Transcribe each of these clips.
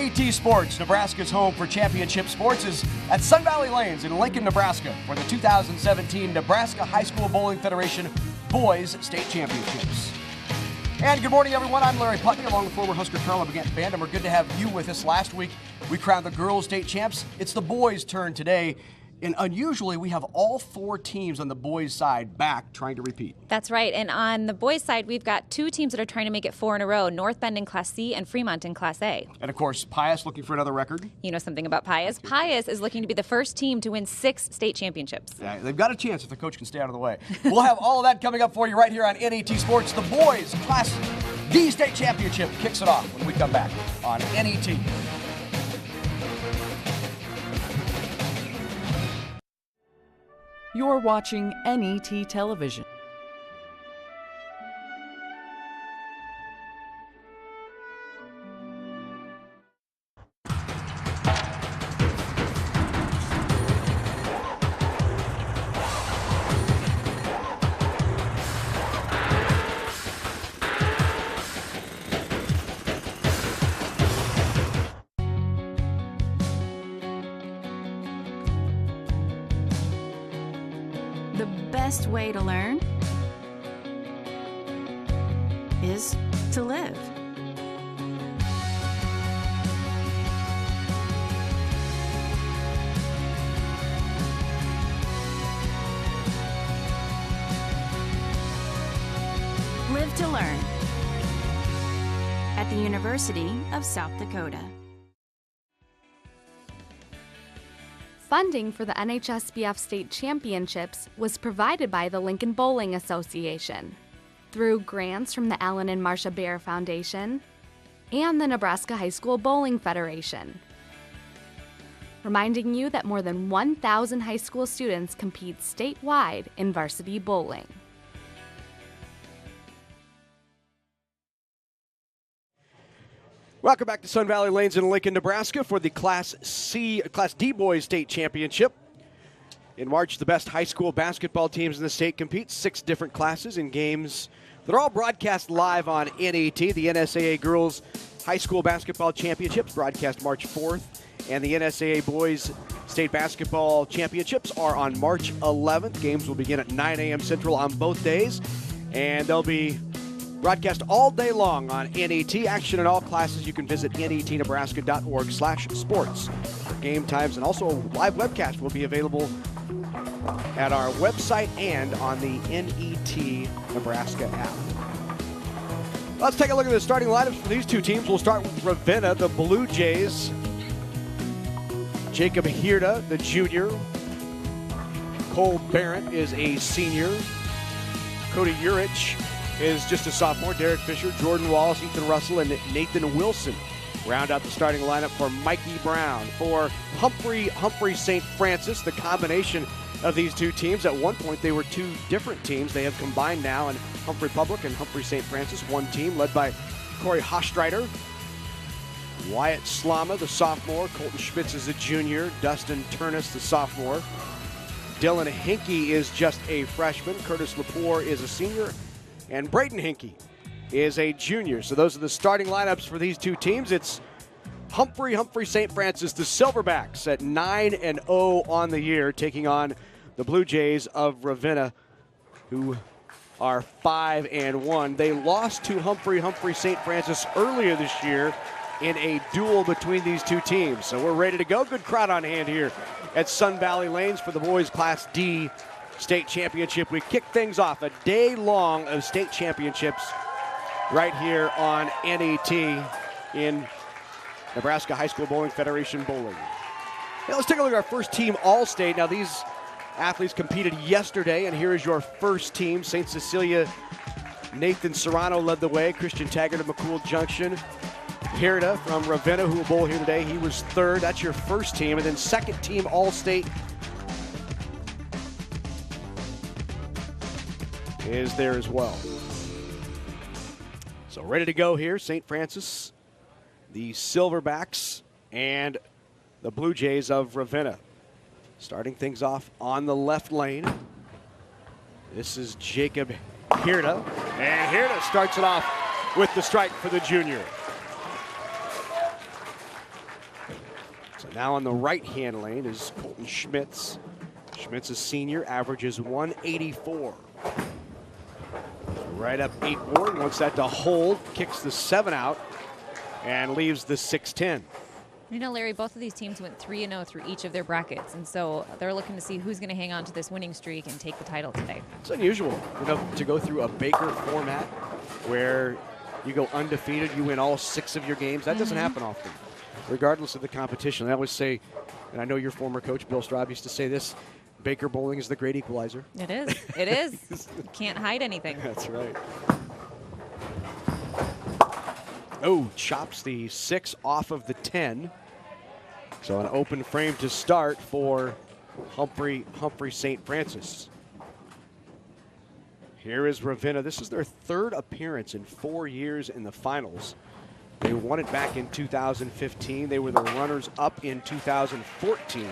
NET Sports, Nebraska's home for championship sports, is at Sun Valley Lanes in Lincoln, Nebraska for the 2017 Nebraska High School Bowling Federation Boys State Championships. And good morning, everyone. I'm Larry Putney, along with former Husker Carl Begant Band, and we're good to have you with us. Last week, we crowned the girls' state champs. It's the boys' turn today. And unusually, we have all four teams on the boys' side back trying to repeat. That's right. And on the boys' side, we've got two teams that are trying to make it 4 in a row, North Bend in Class C and Fremont in Class A. And, of course, Pius looking for another record. You know something about Pius. Pius is looking to be the first team to win 6 state championships. Yeah, they've got a chance if the coach can stay out of the way. We'll have all of that coming up for you right here on NET Sports. The boys' Class D state championship kicks it off when we come back on NET. You're watching NET Television. The best way to learn is to live. Live to learn at the University of South Dakota. Funding for the NHSBF State Championships was provided by the Lincoln Bowling Association through grants from the Alan and Marcia Baer Foundation and the Nebraska High School Bowling Federation. Reminding you that more than 1,000 high school students compete statewide in varsity bowling. Welcome back to Sun Valley Lanes in Lincoln, Nebraska for the Class D Boys State Championship. In March, the best high school basketball teams in the state compete 6 different classes in games that are all broadcast live on NET. The NSAA Girls High School Basketball Championships broadcast March 4th, and the NSAA Boys State Basketball Championships are on March 11th. Games will begin at 9 a.m. Central on both days, and they'll be broadcast all day long on NET. Action in all classes. You can visit netnebraska.org/sports for game times, and also a live webcast will be available at our website and on the NET Nebraska app. Let's take a look at the starting lineups for these two teams. We'll start with Ravenna, the Blue Jays. Jacob Hirda, the junior. Cole Barrett is a senior. Cody Urich is just a sophomore. Derek Fisher, Jordan Wallace, Ethan Russell, and Nathan Wilson round out the starting lineup for Mikey Brown. For Humphrey St. Francis, the combination of these two teams. At one point, they were two different teams. They have combined now, and Humphrey Public and Humphrey St. Francis, one team led by Corey Hostreiter, Wyatt Slama, the sophomore. Colton Schmitz is a junior. Dustin Turnus, the sophomore. Dylan Hinkey is just a freshman. Curtis Lepore is a senior. And Braden Hinkey is a junior. So those are the starting lineups for these two teams. It's Humphrey St. Francis, the Silverbacks, at 9-0 on the year, taking on the Blue Jays of Ravenna, who are 5-1. They lost to Humphrey St. Francis earlier this year in a duel between these two teams. So we're ready to go. Good crowd on hand here at Sun Valley Lanes for the boys Class D State Championship. We kick things off, a day long of state championships right here on NET in Nebraska High School Bowling Federation Bowling. Now let's take a look at our first team All-State. Now these athletes competed yesterday, and here is your first team. St. Cecilia, Nathan Serrano led the way. Christian Taggart of McCool Junction. Hirda from Ravenna, who will bowl here today, he was third. That's your first team. And then second team All-State is there as well. So ready to go here, St. Francis, the Silverbacks, and the Blue Jays of Ravenna. Starting things off on the left lane. This is Jacob Hirda, and Hirda starts it off with the strike for the junior. Now on the right-hand lane is Colton Schmitz. Schmitz, a senior, averages 184. Right up 8-board, wants that to hold, kicks the 7 out, and leaves the 6-10. You know, Larry, both of these teams went 3-0 through each of their brackets, and so they're looking to see who's going to hang on to this winning streak and take the title today. It's unusual, to go through a Baker format where you go undefeated, you win all 6 of your games. That doesn't happen often, regardless of the competition. I always say, and I know your former coach, Bill Straub, used to say this, Baker bowling is the great equalizer. It is. It is. You can't hide anything. That's right. Oh, chops the 6 off of the 10. So an open frame to start for Humphrey St. Francis. Here is Ravenna. This is their 3rd appearance in 4 years in the finals. They won it back in 2015. They were the runners-up in 2014.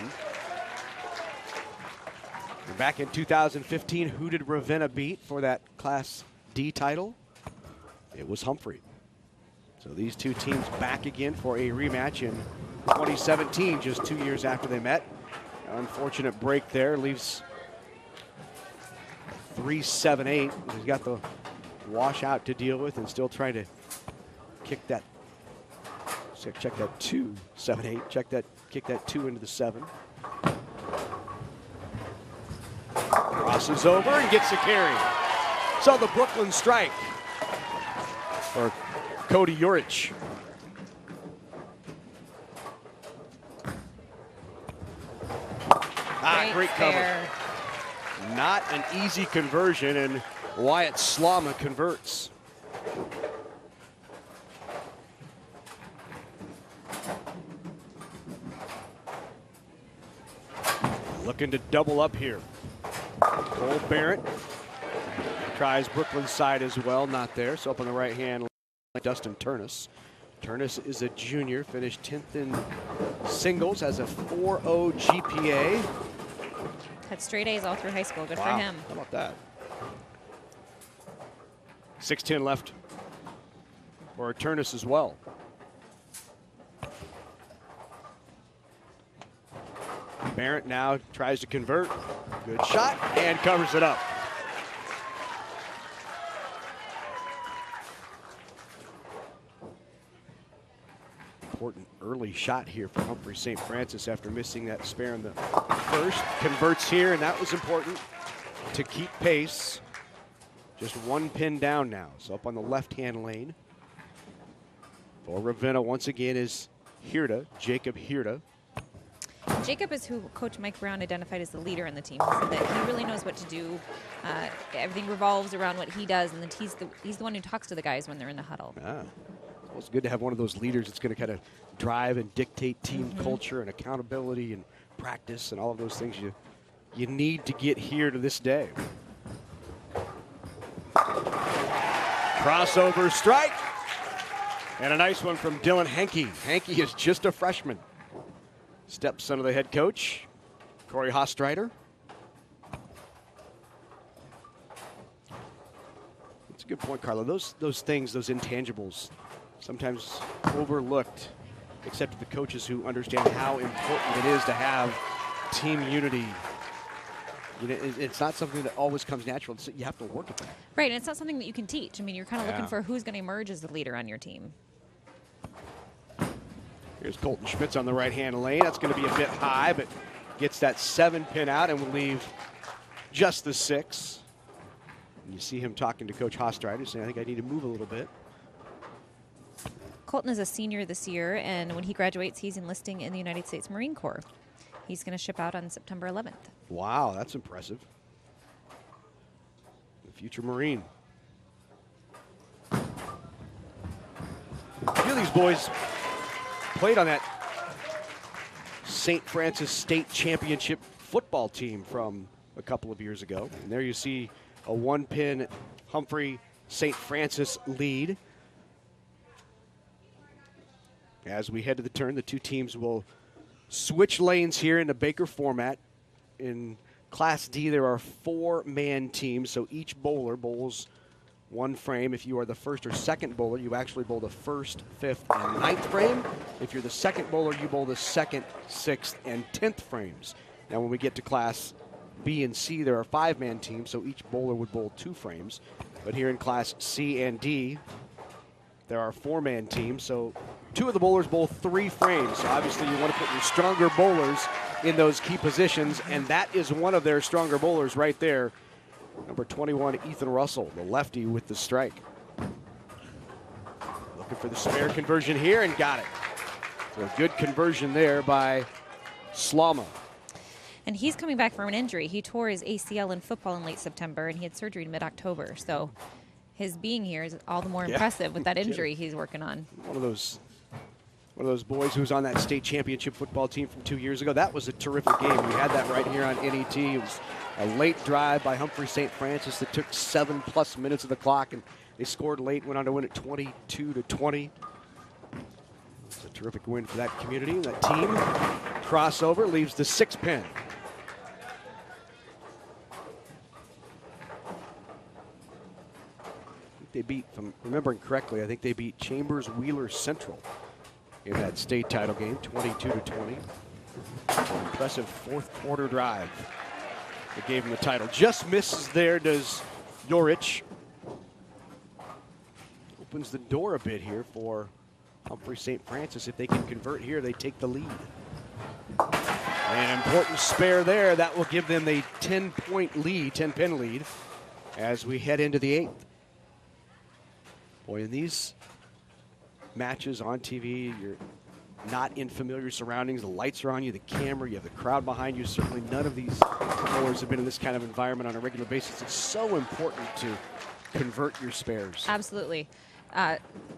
And back in 2015, who did Ravenna beat for that Class D title? It was Humphrey. So these two teams back again for a rematch in 2017, just 2 years after they met. An unfortunate break there, leaves 3-7-8. He's got the washout to deal with and still trying to kick that. Check that 2-7-8. Kick that 2 into the 7. Crosses over and gets a carry. So the Brooklyn strike for Cody Urich. Great cover. Not an easy conversion, and Wyatt Slama converts. Looking to double up here. Cole Barrett tries Brooklyn's side as well, not there. So up on the right hand, Dustin Turnus. Turnus is a junior, finished 10th in singles, has a 4.0 GPA. Had straight A's all through high school. Good for him. How about that? 6:10 left for Turnus as well. Barrett now tries to convert. Good shot and covers it up. Important early shot here for Humphrey St. Francis after missing that spare in the first. Converts here, and that was important to keep pace. Just 1 pin down now. So up on the left-hand lane for Ravenna once again is Hirda, Jacob Hirda. Jacob is who Coach Mike Brown identified as the leader in the team. He said that he really knows what to do. Everything revolves around what he does, and he's the one who talks to the guys when they're in the huddle. Well, it's good to have one of those leaders that's going to kind of drive and dictate team culture and accountability and practice and all of those things you need to get here to this day. Crossover strike. And a nice one from Dylan Henke. Henke is just a freshman. Stepson of the head coach, Corey Hostreiter. That's a good point, Carla. Those things, those intangibles, sometimes overlooked, except to the coaches who understand how important it is to have team unity. You know, it's not something that always comes natural. You have to work at that. Right, and it's not something that you can teach. I mean, you're kind of looking for who's going to emerge as the leader on your team. Here's Colton Schmitz on the right-hand lane. That's going to be a bit high, but gets that 7 pin out and will leave just the 6. And you see him talking to Coach Hostreiter, saying, I think I need to move a little bit. Colton is a senior this year, and when he graduates, he's enlisting in the United States Marine Corps. He's going to ship out on September 11th. Wow, that's impressive. The future Marine. A few of these boys played on that St. Francis State Championship football team from a couple of years ago. And there you see a 1-pin Humphrey St. Francis lead. As we head to the turn, the two teams will switch lanes here in the Baker format. In Class D, there are 4-man teams, so each bowler bowls 1 frame. If you are the first or second bowler, you actually bowl the first, 5th, and 9th frame. If you're the second bowler, you bowl the 2nd, 6th, and 10th frames. Now, when we get to Class B and C, there are 5-man teams, so each bowler would bowl 2 frames. But here in Class C and D, there are 4-man teams, so 2 of the bowlers bowl 3 frames. So obviously, you want to put your stronger bowlers in those key positions, and that is one of their stronger bowlers right there. Number 21, Ethan Russell, the lefty with the strike. Looking for the spare conversion here and got it. So a good conversion there by Slama. And he's coming back from an injury. He tore his ACL in football in late September, and he had surgery in mid-October. So his being here is all the more impressive with that injury he's working on. One of those boys who was on that state championship football team from 2 years ago. That was a terrific game. We had that right here on NET. It was a late drive by Humphrey St. Francis that took 7+ minutes of the clock, and they scored late, went on to win it 22-20. It's a terrific win for that community and that team. Crossover leaves the 6 pin. They beat, if I'm remembering correctly, I think they beat Chambers Wheeler Central in that state title game, 22-20. Impressive 4th quarter drive that gave him the title. Just misses there, does Yorich. Opens the door a bit here for Humphrey St. Francis. If they can convert here, they take the lead. An important spare there. That will give them a 10-point lead, 10-pin lead, as we head into the 8th. Boy, in these matches on TV, you're not in familiar surroundings. The lights are on you, the camera, you have the crowd behind you. Certainly none of these bowlers have been in this kind of environment on a regular basis. It's so important to convert your spares. Absolutely.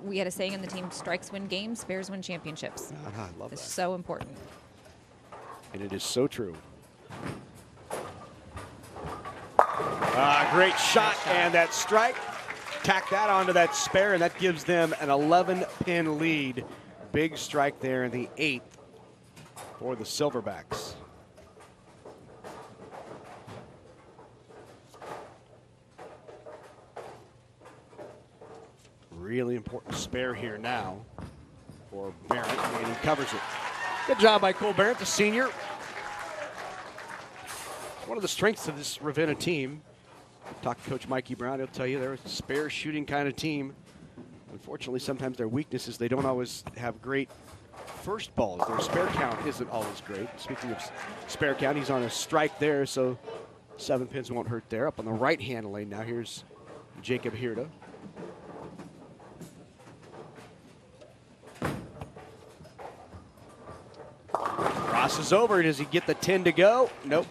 We had a saying in the team, strikes win games, spares win championships. I love that. It's so important. And it is so true. Great shot, and that strike. Tack that onto that spare, and that gives them an 11-pin lead. Big strike there in the 8th for the Silverbacks. Really important spare here now for Barrett, and he covers it. Good job by Cole Barrett, the senior. One of the strengths of this Ravenna team. Talk to Coach Mikey Brown, he'll tell you they're a spare shooting kind of team. Unfortunately, sometimes their weakness is they don't always have great first balls. Their spare count isn't always great. Speaking of spare count, he's on a strike there, so 7 pins won't hurt there. Up on the right-hand lane now, here's Jacob Hirda. Crosses over. Does he get the 10 to go? Nope.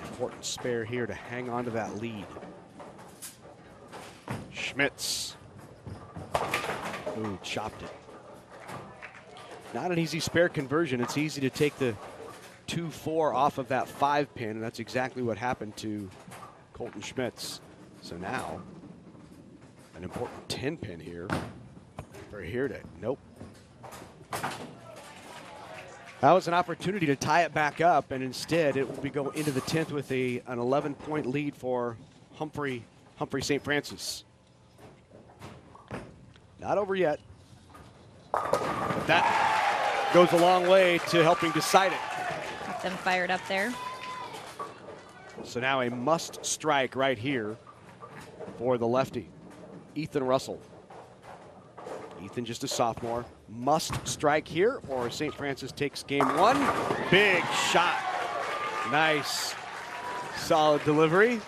Important spare here to hang on to that lead. Schmitz. Ooh, chopped it. Not an easy spare conversion. It's easy to take the 2-4 off of that 5 pin, and that's exactly what happened to Colton Schmitz. So now, an important 10 pin here for Hirda. Nope. That was an opportunity to tie it back up, and instead it will be going into the 10th with an 11-point lead for Humphrey St. Francis. Not over yet. But that goes a long way to helping decide it. Got them fired up there. So now a must strike right here for the lefty, Ethan Russell. Ethan, just a sophomore, must strike here or St. Francis takes game 1. Big shot. Nice, solid delivery.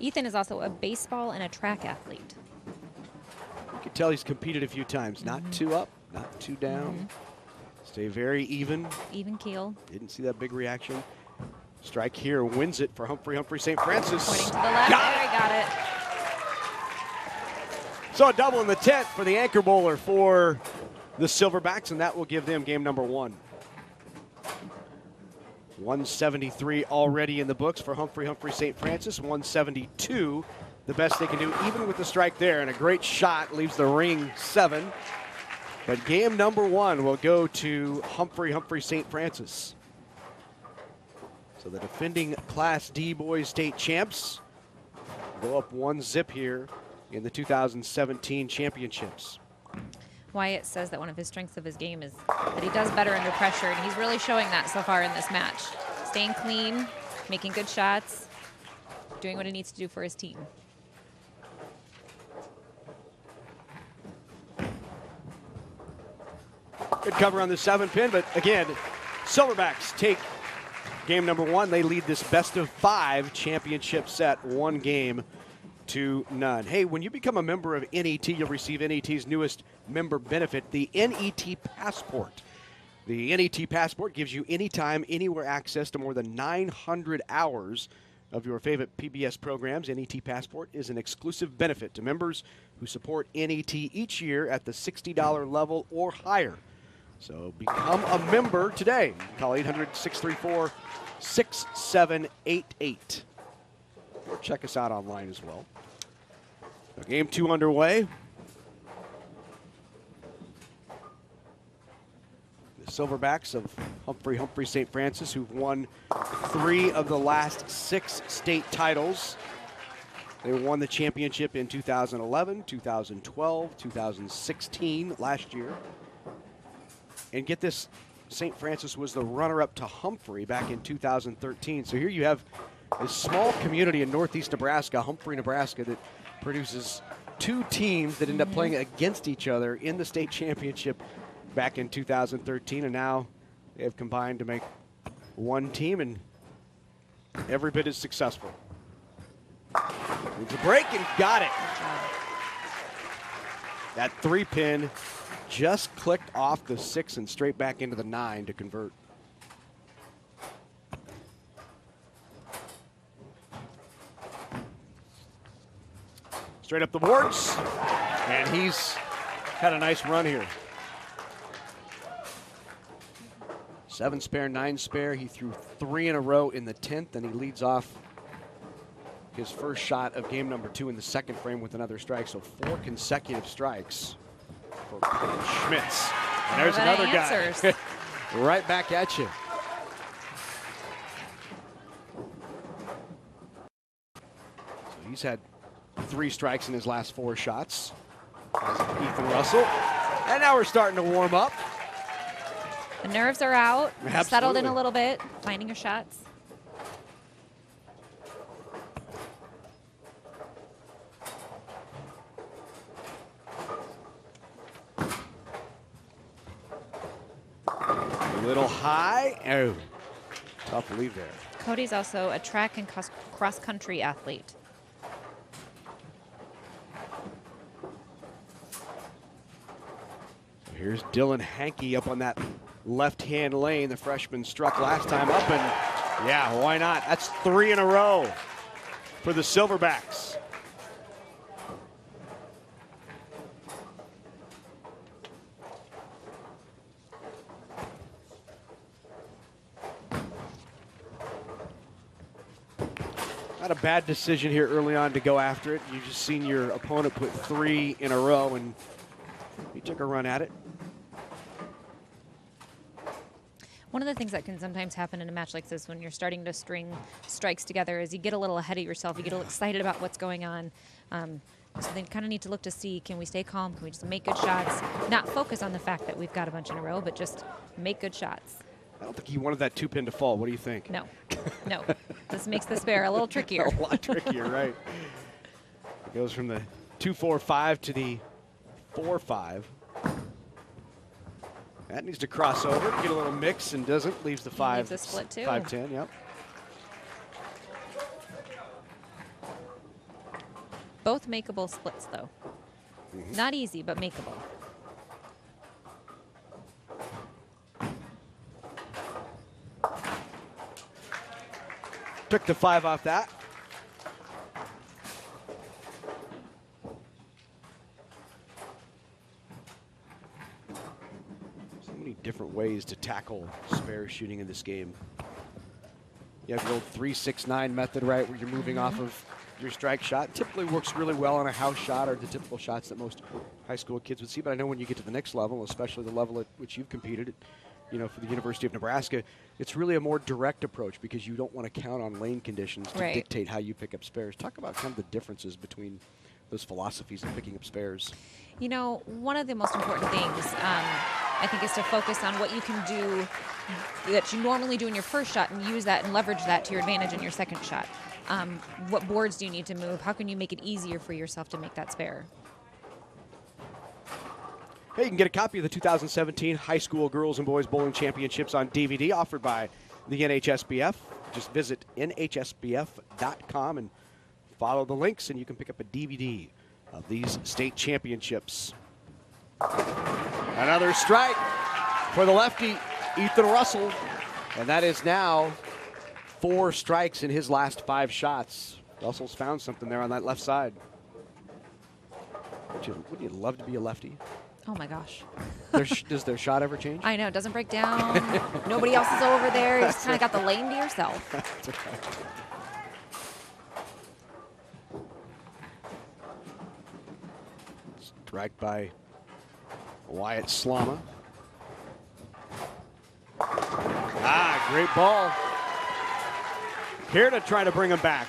Ethan is also a baseball and a track athlete. You can tell he's competed a few times. Not too up, not too down. Stay very even. Even keel. Didn't see that big reaction. Strike here wins it for Humphrey St. Francis. Pointing to the left, there he got it. So a double in the 10th for the anchor bowler for the Silverbacks, and that will give them game number 1. 173 already in the books for Humphrey St. Francis. 172, the best they can do, even with the strike there. And a great shot leaves the ring 7. But game number 1 will go to Humphrey St. Francis. So the defending Class D boys state champs go up 1-0 here in the 2017 championships. Wyatt says that one of his strengths of his game is that he does better under pressure, and he's really showing that so far in this match. Staying clean, making good shots, doing what he needs to do for his team. Good cover on the 7-pin, but again, Silverbacks take game number 1. They lead this best-of-5 championship set 1-0. Hey, when you become a member of NET, you'll receive NET's newest member benefit, the NET Passport. The NET Passport gives you anytime, anywhere access to more than 900 hours of your favorite PBS programs. NET Passport is an exclusive benefit to members who support NET each year at the $60 level or higher. So become a member today. Call 800-634-6788. Or check us out online as well. So game 2 underway. The Silverbacks of Humphrey St. Francis, who've won 3 of the last 6 state titles. They won the championship in 2011, 2012, 2016 last year. And get this, St. Francis was the runner-up to Humphrey back in 2013. So here you have a small community in northeast Nebraska, Humphrey, Nebraska, that produces 2 teams that end up playing against each other in the state championship back in 2013. And now they have combined to make 1 team, and every bit as successful. Needs a break and got it. That 3-pin just clicked off the 6 and straight back into the 9 to convert. Straight up the boards, and he's had a nice run here. 7 spare, 9 spare. He threw 3 in a row in the 10th, and he leads off his first shot of game number 2 in the second frame with another strike. So 4 consecutive strikes for Schmitz. And there's another guy right back at you. So he's had 3 strikes in his last 4 shots. Ethan Russell. And now we're starting to warm up. The nerves are out. Absolutely. Settled in a little bit, finding your shots. A little high. Oh, tough lead there. Cody's also a track and cross-country athlete. Here's Dylan Hankey up on that left-hand lane. The freshman struck last time up, and yeah, why not? That's 3 in a row for the Silverbacks. Not a bad decision here early on to go after it. You just seen your opponent put 3 in a row, and he took a run at it. One of the things that can sometimes happen in a match like this when you're starting to string strikes together is you get a little ahead of yourself. You get a little excited about what's going on. So they kind of need to look to see, can we stay calm? Can we just make good shots? Not focus on the fact that we've got a bunch in a row, but just make good shots. I don't think he wanted that 2-pin to fall. What do you think? No, no. This makes the spare a little trickier. A lot trickier, right. It goes from the 2-4-5 to the 4-5. That needs to cross over, get a little mix, and doesn't. Leaves the 5. Leaves a split too. 5-10, yep. Both makeable splits, though. Not easy, but makeable. Took the 5 off that. So many different ways to tackle spare shooting in this game. You have the old 3-6-9 method, right, where you're moving off of your strike shot. Typically works really well on a house shot or the typical shots that most high school kids would see. But I know when you get to the next level, especially the level at which you've competed, it for the University of Nebraska, it's really a more direct approach because you don't want to count on lane conditions to dictate how you pick up spares. Talk about kind of the differences between those philosophies of picking up spares. One of the most important things, I think, is to focus on what you can do that you normally do in your first shot and use that and leverage that to your advantage in your second shot. What boards do you need to move? How can you make it easier for yourself to make that spare? Hey, you can get a copy of the 2017 High School Girls and Boys Bowling Championships on DVD offered by the NHSBF. Just visit nhsbf.com and follow the links, and you can pick up a DVD of these state championships. Another strike for the lefty, Ethan Russell, and that is now 4 strikes in his last 5 shots. Russell's found something there on that left side. Wouldn't you love to be a lefty? Oh, my gosh. Does their shot ever change? I know. It doesn't break down. Nobody else is over there. You just kind of got the lane to yourself. That's right. Strike by Wyatt Slama. Great ball. Here to try to bring him back.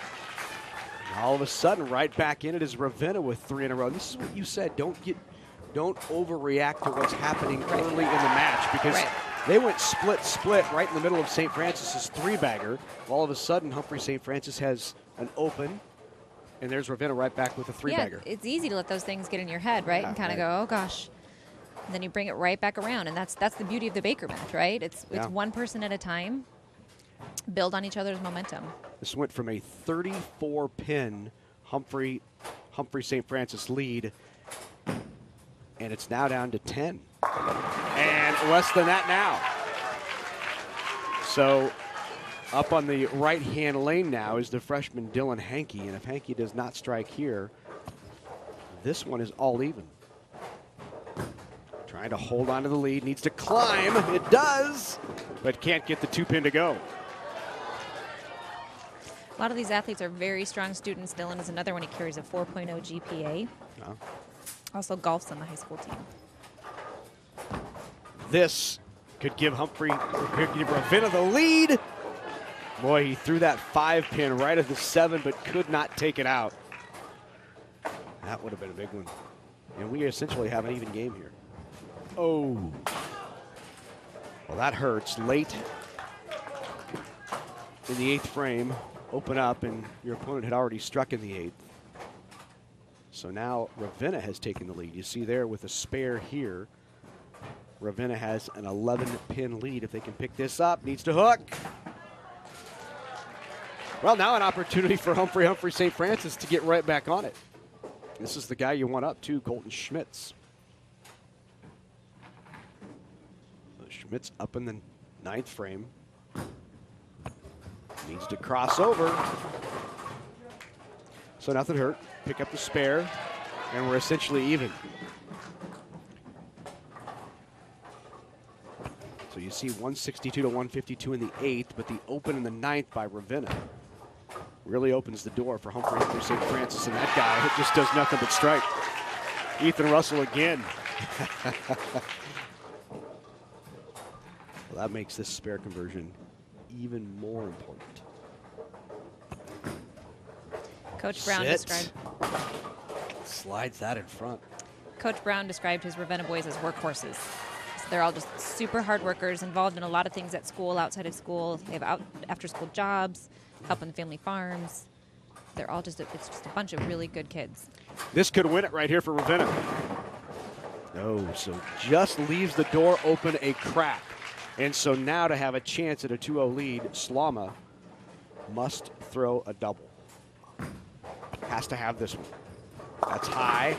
And all of a sudden, right back in it is Ravenna with 3 in a row. This is what you said. Don't overreact to what's happening early in the match because they went split right in the middle of St. Francis's 3-bagger. All of a sudden, Humphrey St. Francis has an open, and there's Ravenna right back with a 3-bagger. Yeah, it's easy to let those things get in your head, right? Yeah, and kind of go, oh gosh. And then you bring it right back around, and that's the beauty of the Baker match, right? It's one person at a time. Build on each other's momentum. This went from a 34-pin Humphrey St. Francis lead, and it's now down to 10. And less than that now. So up on the right-hand lane now is the freshman Dylan Hankey, and if Hankey does not strike here, this one is all even. Trying to hold on to the lead, needs to climb. It does, but can't get the 2-pin to go. A lot of these athletes are very strong students. Dylan is another one. He carries a 4.0 GPA. No. Also golfs on the high school team. This could give Ravenna the lead. Boy, he threw that 5-pin right at the 7, but could not take it out. That would have been a big one. And we essentially have an even game here. Oh. Well, that hurts. Late in the 8th frame, open up, and your opponent had already struck in the 8th. So now Ravenna has taken the lead. You see there with a spare here, Ravenna has an 11-pin lead. If they can pick this up, needs to hook. Well, now an opportunity for Humphrey St. Francis to get right back on it. This is the guy you want up to, Colton Schmitz. So Schmitz up in the 9th frame. Needs to cross over. So nothing hurt. Pick up the spare, and we're essentially even. So you see 162 to 152 in the 8th, but the open in the 9th by Ravenna really opens the door for Humphrey St. Francis, and that guy just does nothing but strike. Ethan Russell again. Well, that makes this spare conversion even more important. Coach Brown described. Slides that in front. Coach Brown described his Ravenna boys as workhorses. So they're all just super hard workers, involved in a lot of things at school, outside of school. They have after-school jobs, helping the family farms. They're all it's just a bunch of really good kids. This could win it right here for Ravenna. No, so just leaves the door open a crack. And so now to have a chance at a 2-0 lead, Slama must throw a double. Has to have this one. That's high.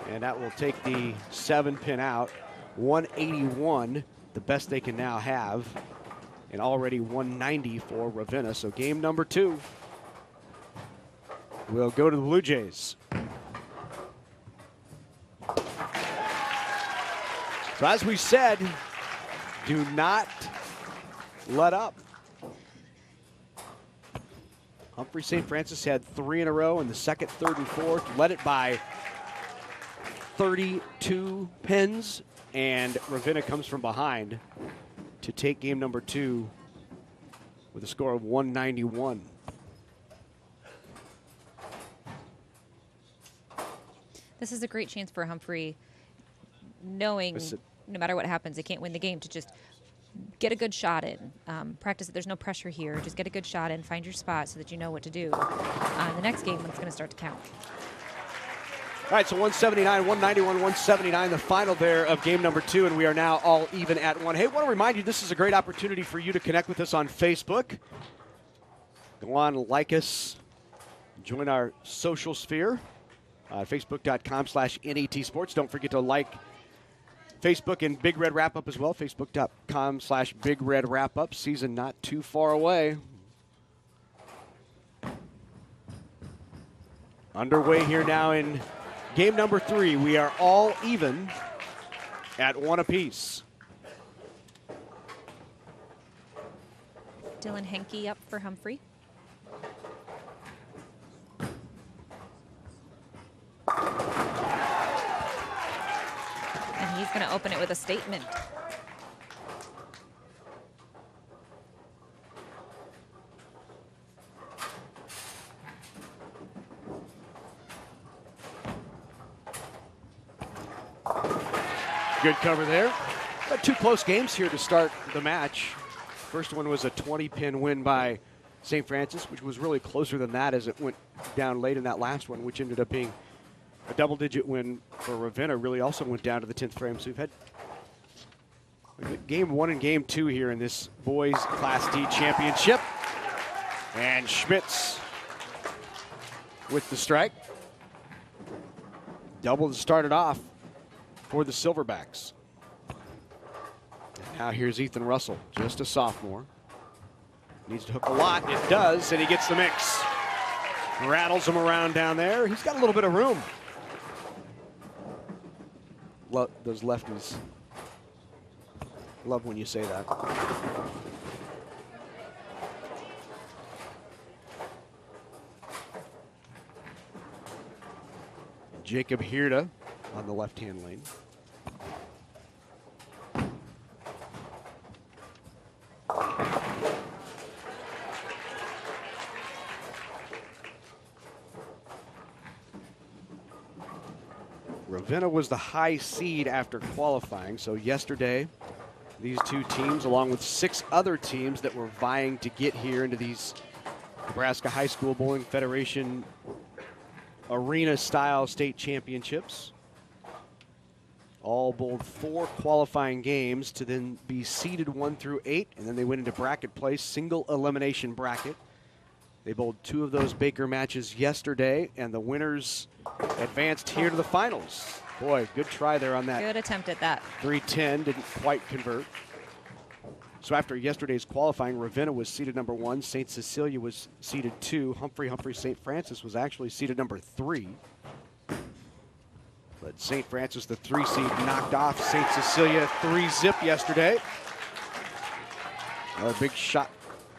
And that will take the 7-pin out. 181, the best they can now have. And already 190 for Ravenna. So game number 2 will go to the Blue Jays. So as we said, do not let up. Humphrey St. Francis had 3 in a row in the 2nd, 3rd, and 4th. Led it by 32 pins and Ravenna comes from behind to take game number 2 with a score of 191. This is a great chance for Humphrey, knowing no matter what happens, they can't win the game, to just get a good shot in. Practice it. There's no pressure here. Just get a good shot in, find your spot so that you know what to do. The next game, it's going to start to count. All right, so 179, 191, 179, the final there of game number 2, and we are now all even at 1. Hey, I want to remind you, this is a great opportunity for you to connect with us on Facebook. Go on, like us, join our social sphere, facebook.com/NET Sports. Don't forget to like Facebook and Big Red Wrap Up as well, facebook.com/Big Red Wrap Up. Season not too far away. Underway here now in game number 3. We are all even at 1 apiece. Dylan Henke up for Humphrey. And he's going to open it with a statement. Good cover there. Got 2 close games here to start the match. First one was a 20-pin win by St. Francis, which was really closer than that as it went down late in that last one, which ended up being a double-digit win for Ravenna. Really also went down to the 10th frame. So we've had game 1 and game 2 here in this boys Class D championship. And Schmitz with the strike. Double to start it off for the Silverbacks. And now here's Ethan Russell, just a sophomore. Needs to hook a lot. It does, and he gets the mix. Rattles him around down there. He's got a little bit of room. Those lefties. Love when you say that. Jacob Hirda on the left-hand lane. Ravenna was the high seed after qualifying, so yesterday these 2 teams, along with 6 other teams that were vying to get here into these Nebraska High School Bowling Federation arena-style state championships, all bowled 4 qualifying games to then be seeded 1 through 8, and then they went into bracket play, single elimination bracket. They bowled 2 of those Baker matches yesterday, and the winners advanced here to the finals. Boy, good try there on that. Good attempt at that. 310, didn't quite convert. So after yesterday's qualifying, Ravenna was seeded number 1, St. Cecilia was seeded 2, Humphrey St. Francis was actually seeded number 3. But St. Francis, the 3 seed, knocked off St. Cecilia 3-zip yesterday. Another big shot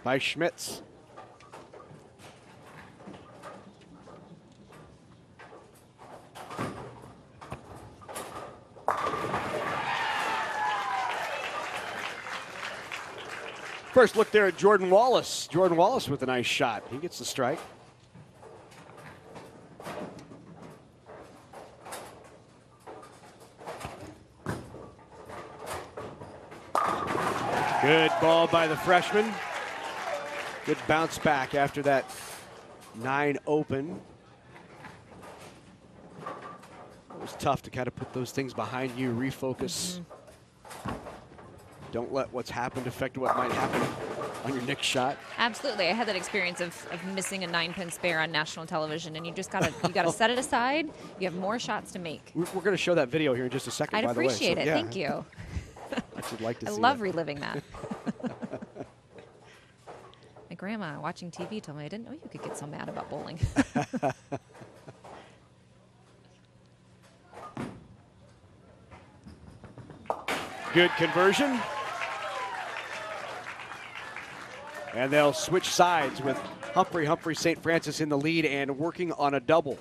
by Schmitz. First look there at Jordan Wallace. Jordan Wallace with a nice shot. He gets the strike. Good ball by the freshman. Good bounce back after that 9 open. It was tough to kind of put those things behind you, refocus. Don't let what's happened affect what might happen on your next shot. Absolutely. I had that experience of missing a 9-pin spare on national television, and you just gotta set it aside. You have more shots to make. We're going to show that video here in just a second, I'd by the way. appreciate it. So, yeah. Thank you. I should like to I see love that. reliving that. My grandma watching TV told me I didn't know you could get so mad about bowling. Good conversion. And they'll switch sides with Humphrey St. Francis in the lead and working on a double.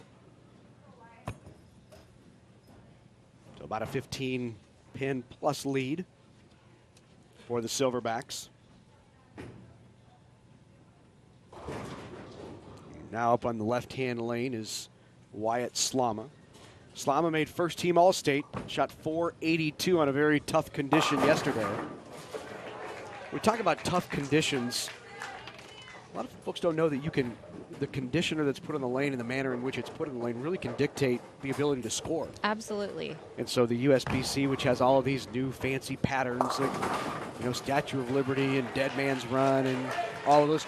So about a 15 pin plus lead for the Silverbacks. Now up on the left-hand lane is Wyatt Slama. Slama made first team All-State, shot .482 on a very tough condition yesterday. We talk about tough conditions. A lot of folks don't know that the conditioner that's put on the lane and the manner in which it's put in the lane really can dictate the ability to score. Absolutely. And so the USBC, which has all of these new fancy patterns, like, Statue of Liberty and Dead Man's Run and all of those,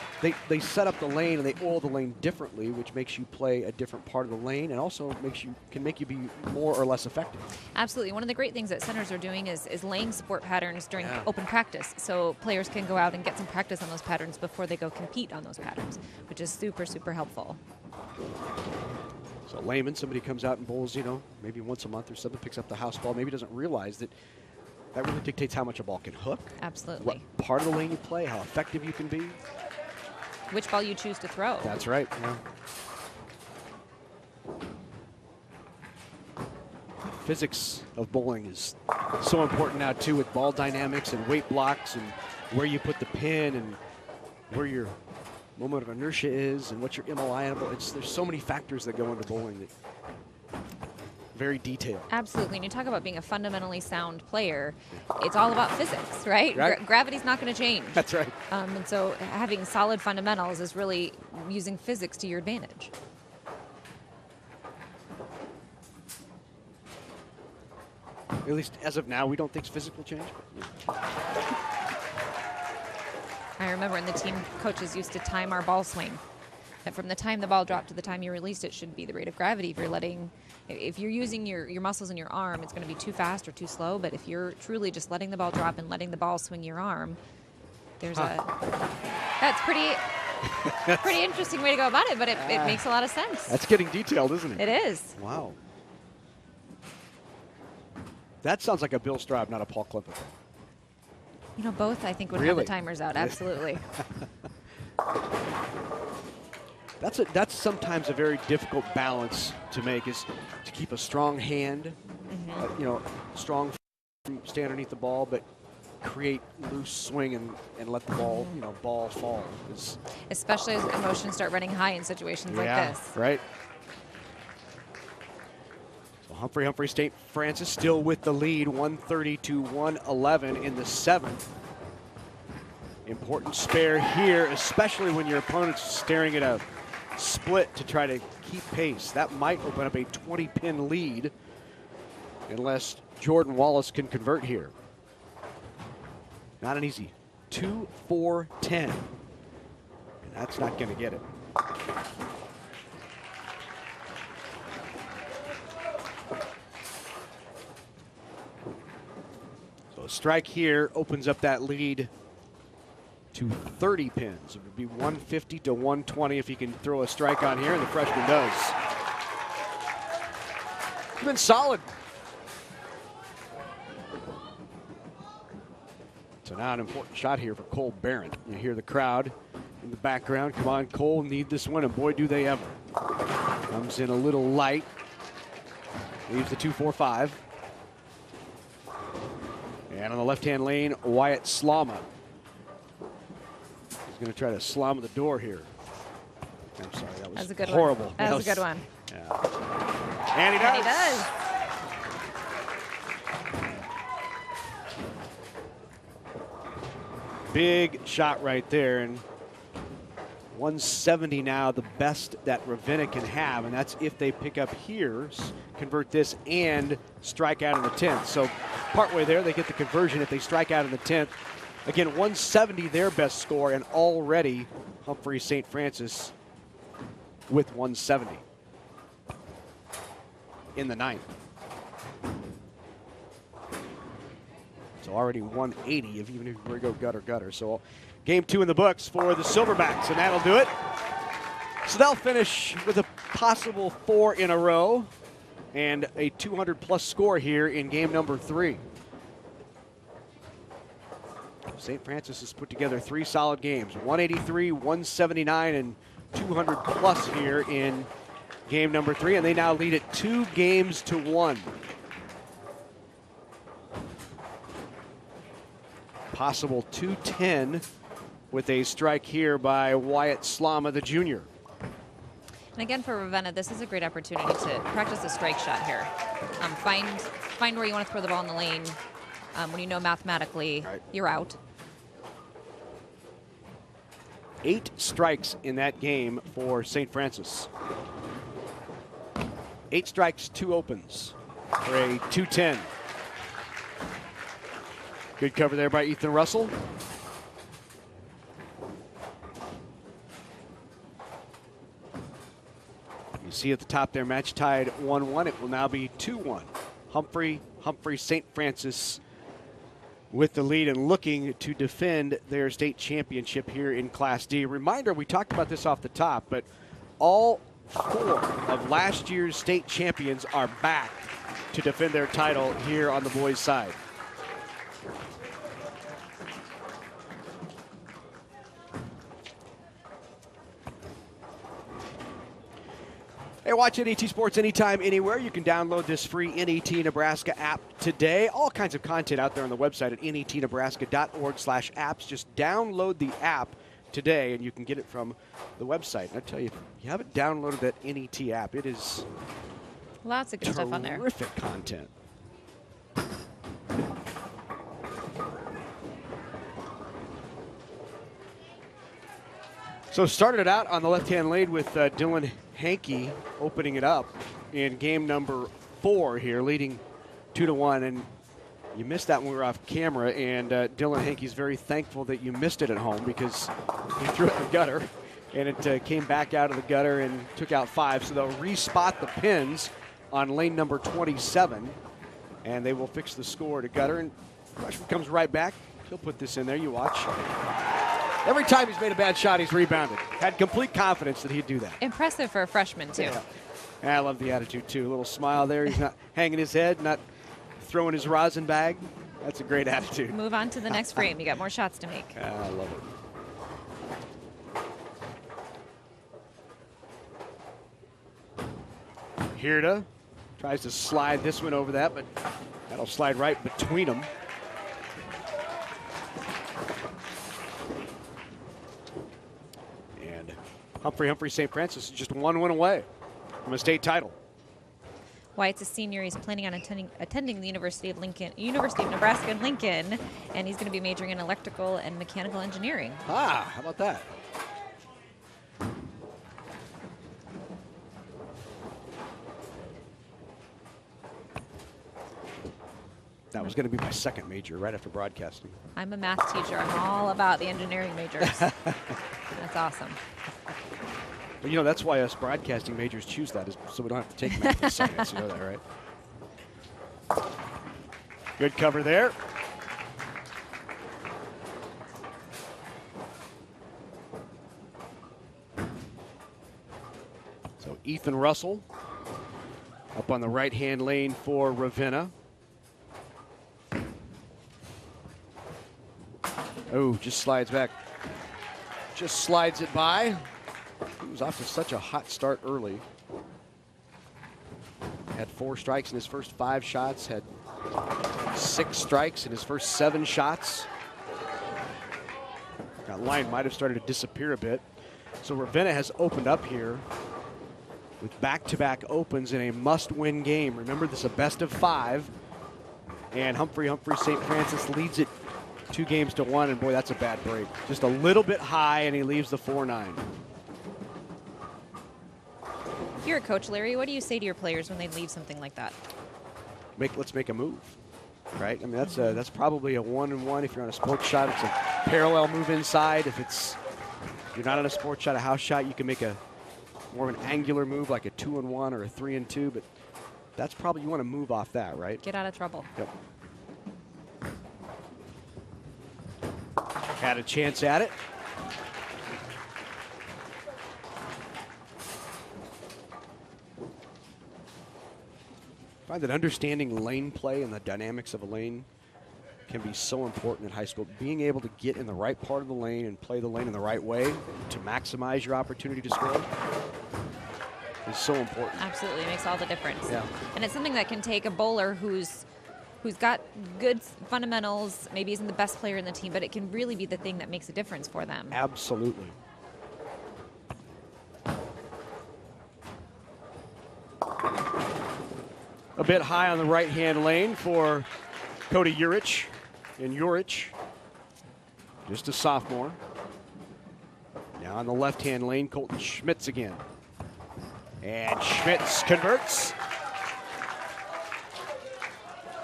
they set up the lane and they oil the lane differently, which makes you play a different part of the lane and also can make you be more or less effective. Absolutely. One of the great things that centers are doing is laying support patterns during open practice, so players can go out and get some practice on those patterns before they go compete on those patterns, which is super, super helpful. So layman, somebody comes out and bowls, maybe once a month or something, picks up the house ball, maybe doesn't realize that really dictates how much a ball can hook. Absolutely. What part of the lane you play, how effective you can be. Which ball you choose to throw. That's right. Yeah. Physics of bowling is so important now too, with ball dynamics and weight blocks and where you put the pin and where your moment of inertia is and what your MLI. There's so many factors that go into bowling that very detailed. Absolutely. And you talk about being a fundamentally sound player, it's all about physics, right? Gravity's not going to change. That's right. And so having solid fundamentals is really using physics to your advantage. At least as of now, we don't think physical change. I remember when the team coaches used to time our ball swing. That from the time the ball dropped to the time you released it should be the rate of gravity. If you're using your muscles in your arm, it's going to be too fast or too slow. But if you're truly just letting the ball drop and letting the ball swing your arm, that's pretty interesting way to go about it. But it makes a lot of sense. That's getting detailed, isn't it? It is. Wow. That sounds like a Bill Straub, not a Paul Klimt. Both I think would Really? have the timers out. Absolutely. That's sometimes a very difficult balance to make, is to keep a strong hand, strong stay underneath the ball, but create loose swing and let the ball fall. Especially as emotions start running high in situations like this. Right. So Humphrey St. Francis still with the lead, 130 to 111 in the seventh. Important spare here, especially when your opponent's staring at a split to try to keep pace. That might open up a 20-pin lead unless Jordan Wallace can convert here. Not an easy 2-4-10. And that's not going to get it. So a strike here opens up that lead to 30 pins. It would be 150 to 120 if he can throw a strike on here, and the freshman does. He's been solid. So now an important shot here for Cole Barrett. You hear the crowd in the background. Come on, Cole, need this one, and boy, do they ever. Comes in a little light. Leaves the 2-4-5. And on the left-hand lane, Wyatt Slama. He's going to try to slam the door here. I'm sorry, that was a good horrible. One. That was a good one. Yeah. And he does. And he does. Big shot right there. And 170 now, the best that Ravenna can have. And that's if they pick up here, convert this, and strike out in the 10th. So partway there, they get the conversion if they strike out in the 10th. Again, 170 their best score, and already Humphrey St. Francis with 170 in the 9th. So already 180 even if we go gutter. So game 2 in the books for the Silverbacks, and that'll do it. So they'll finish with a possible 4 in a row and a 200-plus score here in game number 3. St. Francis has put together 3 solid games, 183, 179, and 200-plus here in game number 3, and they now lead it 2 games to 1. possible 210 with a strike here by Wyatt Slama, the junior. And again, for Ravenna, this is a great opportunity to practice a strike shot here. Find where you want to throw the ball in the lane. When you know mathematically you're out. 8 strikes in that game for St. Francis. 8 strikes, 2 opens for a 210. Good cover there by Ethan Russell. You see at the top there, match tied 1-1. It will now be 2-1. Humphrey, St. Francis with the lead and looking to defend their state championship here in Class D. Reminder, we talked about this off the top, but all 4 of last year's state champions are back to defend their title here on the boys' side. Hey, watch NET Sports anytime, anywhere. You can download this free NET Nebraska app today. All kinds of content out there on the website at netnebraska.org/apps. Just download the app today, and you can get it from the website. And I tell you, if you haven't downloaded that NET app, it is lots of good stuff on there. Terrific content. So started it out on the left-hand lane with Dylan Hankey opening it up in game number 4 here, leading 2-1. And you missed that when we were off camera, and Dylan Hankey's very thankful that you missed it at home because he threw it in the gutter, and it came back out of the gutter and took out 5. So they'll respot the pins on lane number 27, and they will fix the score to gutter. And Rushford comes right back. He'll put this in there. You watch. Every time he's made a bad shot, he's rebounded. Had complete confidence that he'd do that. Impressive for a freshman, too. Yeah. And I love the attitude, too. A little smile there. He's not hanging his head, not throwing his rosin bag. That's a great attitude. Move on to the next frame. You got more shots to make. I love it. Hirda tries to slide this one over that, but that'll slide right between them. Humphrey St. Francis is just 1 win away from a state title. Wyatt's a senior. He's planning on attending the University of Nebraska in Lincoln, and he's going to be majoring in electrical and mechanical engineering. Ah, how about that? That was going to be my second major right after broadcasting. I'm a math teacher. I'm all about the engineering majors. That's awesome. But you know, that's why us broadcasting majors choose that, is so we don't have to take math and science. You know that, right? Good cover there. So Ethan Russell up on the right-hand lane for Ravenna. Oh, just slides back. Just slides it by. He was off to such a hot start early. Had 4 strikes in his first 5 shots. Had 6 strikes in his first 7 shots. That line might have started to disappear a bit. So Ravenna has opened up here with back-to-back opens in a must-win game. Remember, this is a best of 5. And Humphrey St. Francis leads it 2-1, and boy, that's a bad break. Just a little bit high, and he leaves the 4-9. You're a coach, Larry. What do you say to your players when they leave something like that? Let's make a move, right? I mean, that's probably a 1-1 if you're on a sports shot. It's a parallel move inside. If you're not on a sports shot, a house shot, you can make a more of an angular move like a 2-1 or a 3-2. But that's probably, you want to move off that, right? Get out of trouble. Yep. Had a chance at it. I find that understanding lane play and the dynamics of a lane can be so important in high school. Being able to get in the right part of the lane and play the lane in the right way to maximize your opportunity to score is so important. Absolutely. It makes all the difference. Yeah. And it's something that can take a bowler who's who's got good fundamentals, maybe isn't the best player in the team, but it can really be the thing that makes a difference for them. Absolutely. A bit high on the right-hand lane for Cody Urich. And Urich, just a sophomore. Now on the left-hand lane, Colton Schmitz again. And Schmitz converts.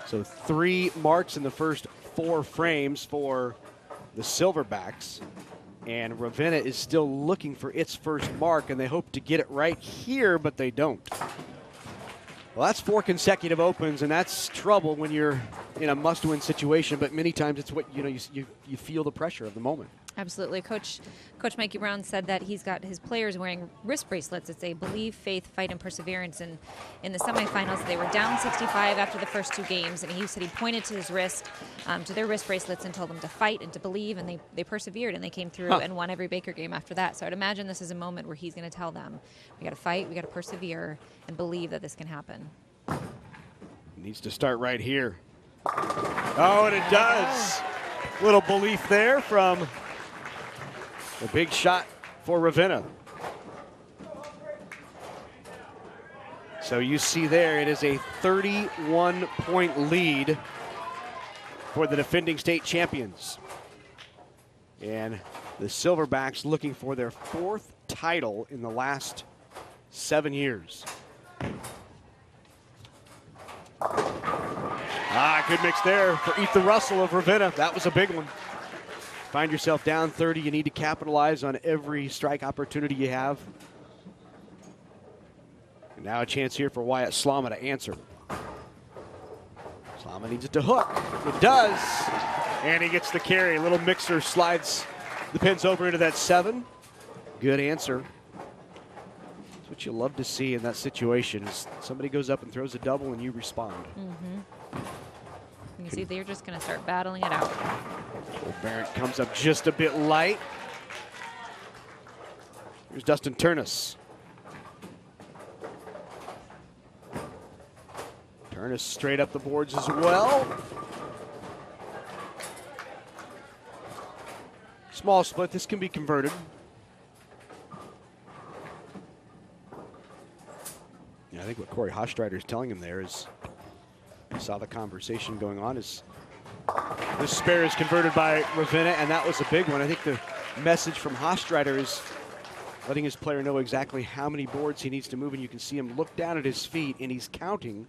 So 3 marks in the first 4 frames for the Silverbacks. And Ravenna is still looking for its first mark, and they hope to get it right here, but they don't. Well, that's 4 consecutive opens, and that's trouble when you're in a must-win situation. But many times it's what you feel the pressure of the moment. Absolutely. Coach Mikey Brown said that he's got his players wearing wrist bracelets. It's a believe, faith, fight, and perseverance. And in the semifinals, they were down 65 after the first 2 games, and he said he pointed to his wrist, to their wrist bracelets, and told them to fight and to believe, and they persevered, and they came through and won every Baker game after that. So I'd imagine this is a moment where he's going to tell them, we got to fight, we got to persevere, and believe that this can happen. Needs to start right here. Oh, and it does. Little belief there from the big shot for Ravenna. So you see there, it is a 31-point lead for the defending state champions. And the Silverbacks looking for their 4th title in the last 7 years. Good mix there for Ethan Russell of Ravenna. That was a big one. Find yourself down 30, you need to capitalize on every strike opportunity you have. And now a chance here for Wyatt Slama to answer. Slama needs it to hook. It does. And he gets the carry. A little mixer slides the pins over into that 7. Good answer. That's what you love to see in that situation is somebody goes up and throws a double and you respond. You can see they're just going to start battling it out. Barrett comes up just a bit light. Here's Dustin Turnus. Turnus straight up the boards as well. Small split, this can be converted. Yeah, I think what Corey Hostreiter is telling him there is, I saw the conversation going on, is this spare is converted by Ravenna, and that was a big one. I think the message from Hostreiter is letting his player know exactly how many boards he needs to move, and you can see him look down at his feet, and he's counting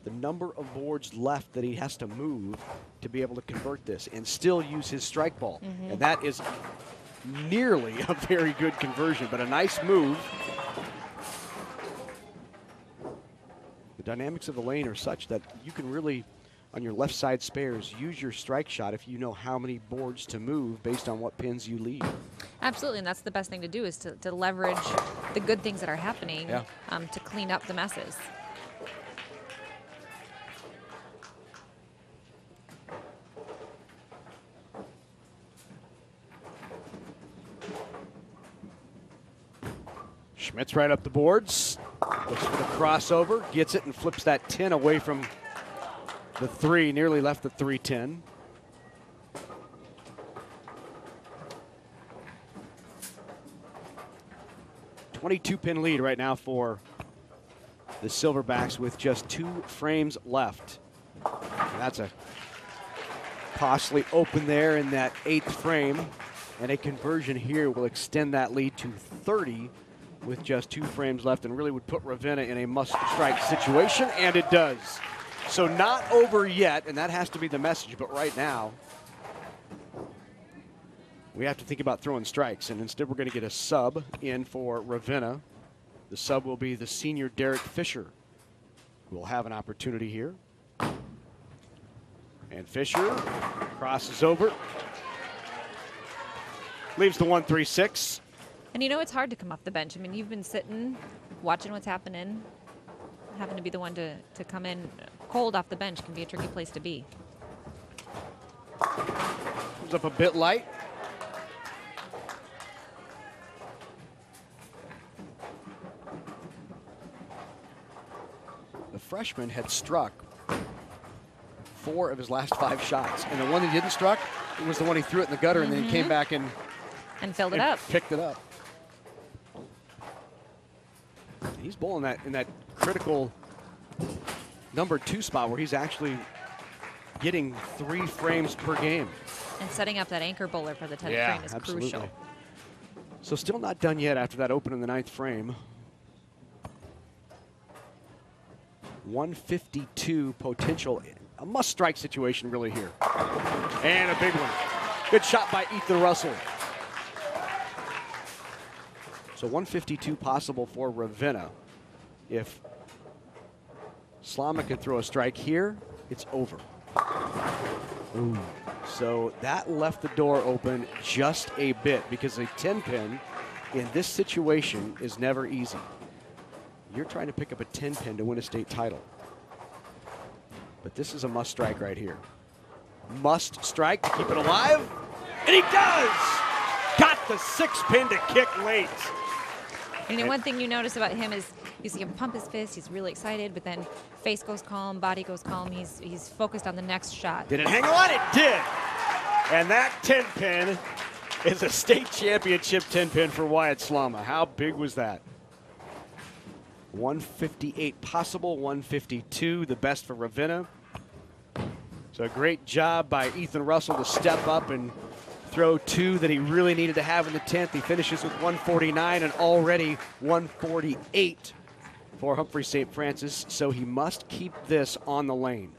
the number of boards left that he has to move to be able to convert this and still use his strike ball. And that is nearly a very good conversion, but a nice move. The dynamics of the lane are such that you can really, on your left side spares, use your strike shot if you know how many boards to move based on what pins you leave. Absolutely, and that's the best thing to do is to leverage the good things that are happening to clean up the messes. Schmitz right up the boards. Looks for the crossover, gets it and flips that 10 away from the 3, nearly left the 3-10. $22-pin lead right now for the Silverbacks with just 2 frames left. And that's a costly open there in that 8th frame. And a conversion here will extend that lead to 30 with just 2 frames left and really would put Ravenna in a must-strike situation, and it does. So not over yet, and that has to be the message, but right now we have to think about throwing strikes, and instead we're going to get a sub in for Ravenna. The sub will be the senior Derek Fisher, who will have an opportunity here. And Fisher crosses over, leaves the 1-3-6. And you know, it's hard to come off the bench. I mean, you've been sitting, watching what's happening. Having to be the one to come in cold off the bench can be a tricky place to be. Comes up a bit light. The freshman had struck 4 of his last 5 shots. And the one he didn't struck was the one he threw it in the gutter, and then he came back and filled it up. Picked it up. He's bowling that in that critical number 2 spot where he's actually getting 3 frames per game. And setting up that anchor bowler for the 10th frame is absolutely. crucial. So still not done yet after that open in the 9th frame. 152 potential. A must-strike situation really here. And a big one. Good shot by Ethan Russell. So 152 possible for Ravenna. If Slama can throw a strike here, it's over. Ooh. So that left the door open just a bit because a 10-pin in this situation is never easy. You're trying to pick up a 10-pin to win a state title. But this is a must strike right here. Must strike to keep it alive. And he does! Got the 6-pin to kick late. And one thing you notice about him is you see him pump his fist, he's really excited, but then face goes calm, body goes calm, he's focused on the next shot. Did it hang on? It did! And that 10-pin is a state championship 10-pin for Wyatt Slama. How big was that? 158 possible, 152, the best for Ravenna. So a great job by Ethan Russell to step up and throw 2 that he really needed to have in the 10th. He finishes with 149 and already 148 for Humphrey St. Francis, so he must keep this on the lane.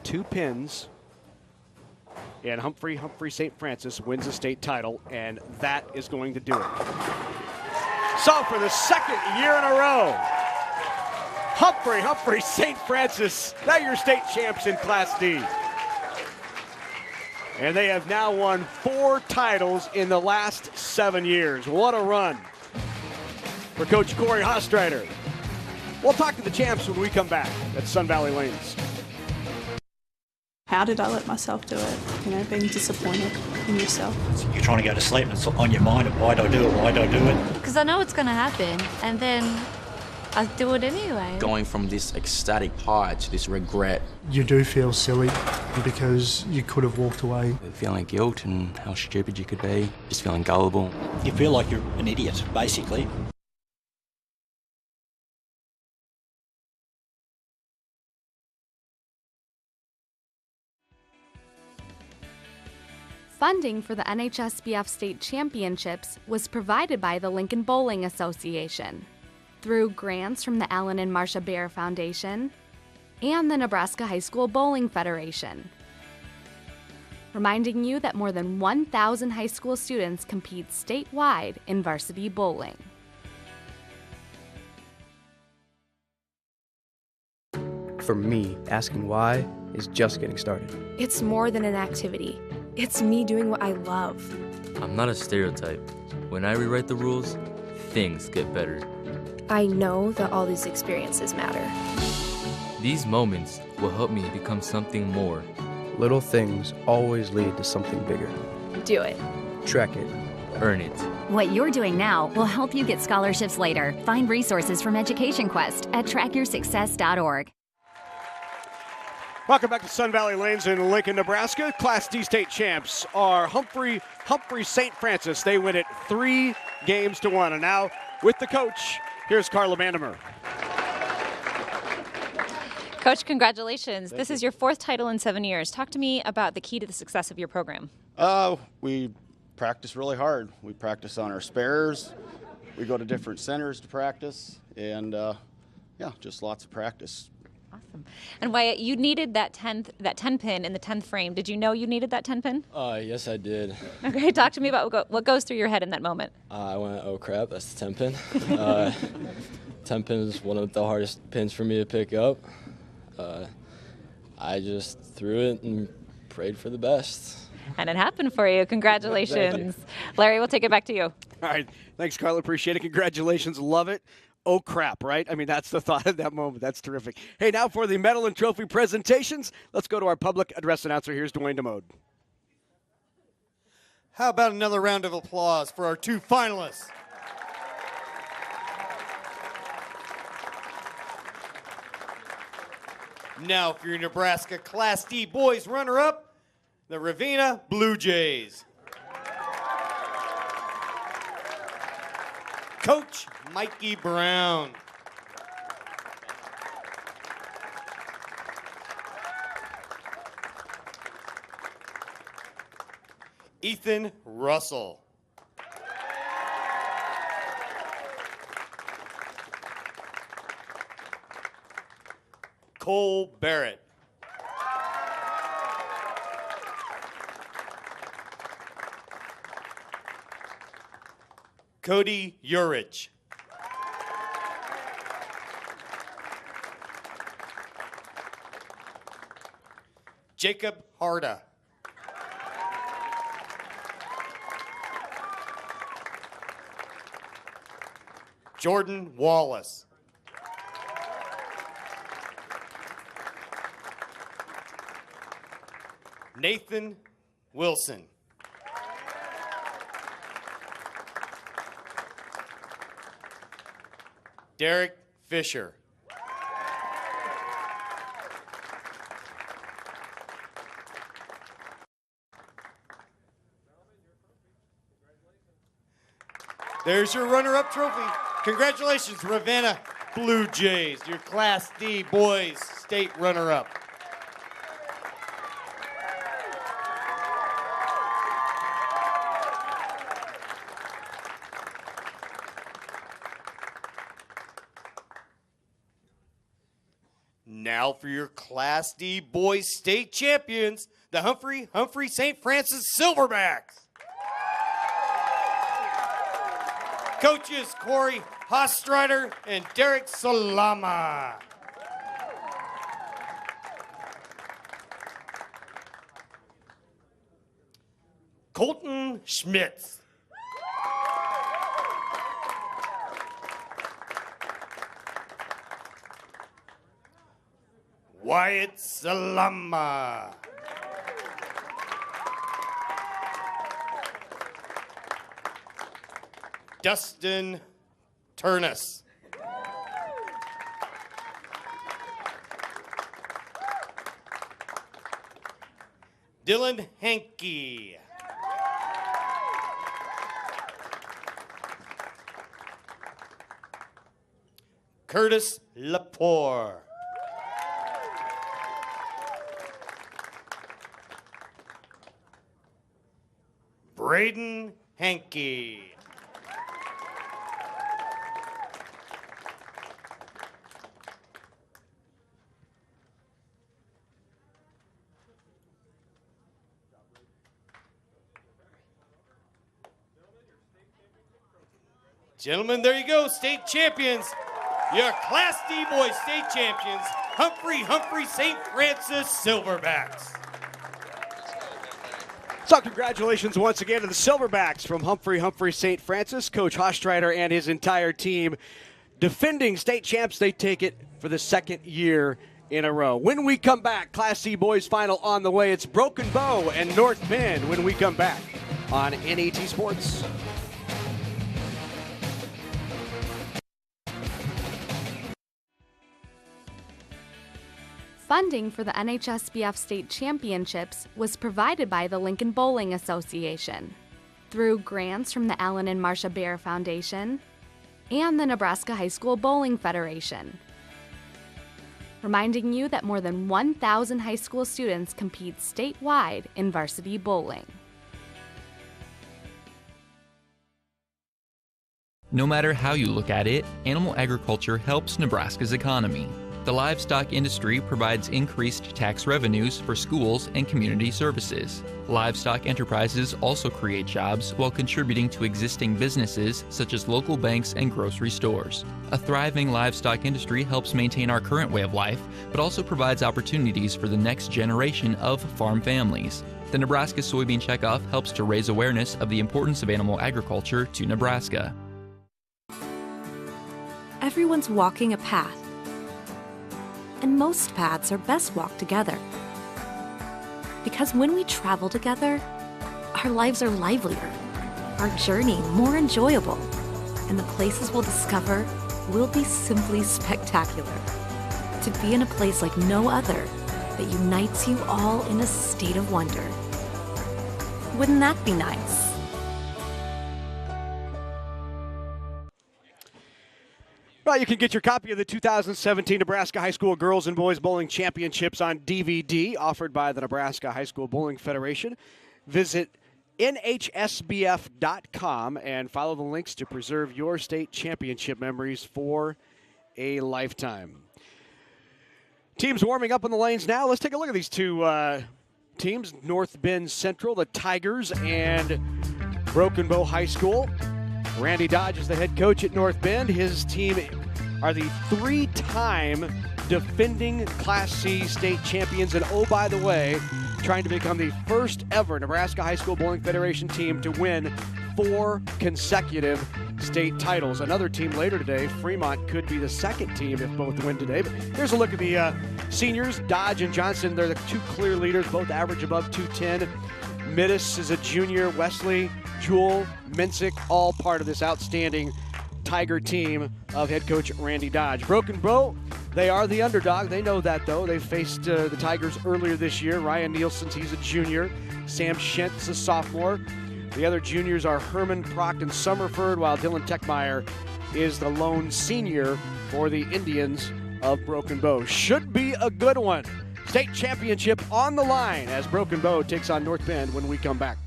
2 pins, and Humphrey St. Francis wins the state title, and that is going to do it. So for the 2nd year in a row, Humphrey St. Francis, now your state champs in Class D. And they have now won 4 titles in the last 7 years. What a run for Coach Corey Hostreiter. We'll talk to the champs when we come back at Sun Valley Lanes. How did I let myself do it? Being disappointed in yourself. You're trying to go to sleep and it's on your mind of why do I do it, why do I do it? Because I know it's going to happen, and then I do it anyway. Going from this ecstatic high to this regret. You do feel silly because you could have walked away. Feeling guilt and how stupid you could be, just feeling gullible. You feel like you're an idiot, basically. Funding for the NHSBF State Championships was provided by the Lincoln Bowling Association through grants from the Alan and Marcia Bear Foundation and the Nebraska High School Bowling Federation. Reminding you that more than 1,000 high school students compete statewide in varsity bowling. For me, asking why is just getting started. It's more than an activity. It's me doing what I love. I'm not a stereotype. When I rewrite the rules, things get better. I know that all these experiences matter. These moments will help me become something more. Little things always lead to something bigger. Do it. Track it. Earn it. What you're doing now will help you get scholarships later. Find resources from Education Quest at trackyoursuccess.org. Welcome back to Sun Valley Lanes in Lincoln, Nebraska. Class D state champs are Humphrey St. Francis. They win it 3-1. And now with the coach, here's Carla Vandemer. Coach, congratulations. This is your 4th title in 7 years. Talk to me about the key to the success of your program. We practice really hard. We practice on our spares. We go to different centers to practice. And, just lots of practice. Awesome. And Wyatt, you needed that 10 pin in the 10th frame. Did you know you needed that 10 pin? Yes, I did. Okay, talk to me about what goes through your head in that moment. I went, oh crap, that's the 10 pin. 10 pin is one of the hardest pins for me to pick up. I just threw it and prayed for the best. And it happened for you. Congratulations. Larry, we'll take it back to you. All right. Thanks, Carla. Appreciate it. Congratulations. Love it. Oh, crap, right? I mean, that's the thought at that moment. That's terrific. Hey, now for the medal and trophy presentations, let's go to our public address announcer. Here's Dwayne DeMode. How about another round of applause for our 2 finalists? Now for your Nebraska Class D boys runner-up, the Ravenna Blue Jays. Coach Mikey Brown. Ethan Russell. Cole Barrett. Cody Urich. Jacob Harda. Jordan Wallace. Nathan Wilson. Derek Fisher. There's your runner-up trophy. Congratulations, Ravenna Blue Jays, your Class D boys state runner-up. Now for your Class D boys state champions, the Humphrey St. Francis Silverbacks. Coaches Corey Hostreiter and Derek Salama. Colton Schmitz. Wyatt Salama. Dustin Turnus. Dylan Hankey. Curtis Lepore. Braden Hankey. Gentlemen, there you go, state champions. Your Class D boys state champions, Humphrey St. Francis Silverbacks. So congratulations once again to the Silverbacks from Humphrey St. Francis. Coach Hostreiter and his entire team defending state champs. They take it for the second year in a row. When we come back, Class C boys final on the way. It's Broken Bow and North Bend when we come back on NET Sports. Funding for the NHSBF state championships was provided by the Lincoln Bowling Association through grants from the Alan and Marcia Bear Foundation and the Nebraska High School Bowling Federation. Reminding you that more than 1,000 high school students compete statewide in varsity bowling. No matter how you look at it, animal agriculture helps Nebraska's economy. The livestock industry provides increased tax revenues for schools and community services. Livestock enterprises also create jobs while contributing to existing businesses such as local banks and grocery stores. A thriving livestock industry helps maintain our current way of life, but also provides opportunities for the next generation of farm families. The Nebraska Soybean Checkoff helps to raise awareness of the importance of animal agriculture to Nebraska. Everyone's walking a path, and most paths are best walked together. Because when we travel together, our lives are livelier, our journey more enjoyable, and the places we'll discover will be simply spectacular. To be in a place like no other that unites you all in a state of wonder. Wouldn't that be nice? Well, you can get your copy of the 2017 Nebraska High School Girls and Boys Bowling Championships on DVD, offered by the Nebraska High School Bowling Federation. Visit NHSBF.com and follow the links to preserve your state championship memories for a lifetime. Teams warming up on the lanes now. Let's take a look at these two teams. North Bend Central, the Tigers, and Broken Bow High School. Randy Dodge is the head coach at North Bend. His team are the three-time defending Class C state champions. And oh, by the way, trying to become the first ever Nebraska High School Bowling Federation team to win 4 consecutive state titles. Another team later today, Fremont, could be the second team if both win today. But here's a look at the seniors. Dodge and Johnson, they're the two clear leaders, both average above 210. Middis is a junior. Wesley, Jewel, Minsick, all part of this outstanding Tiger team of head coach Randy Dodge. Broken Bow, they are the underdog. They know that, though. They faced the Tigers earlier this year. Ryan Nielsen, he's a junior. Sam Schentz, a sophomore. The other juniors are Herman, Proct, and Summerford, while Dylan Techmeyer is the lone senior for the Indians of Broken Bow. Should be a good one. State championship on the line as Broken Bow takes on North Bend when we come back.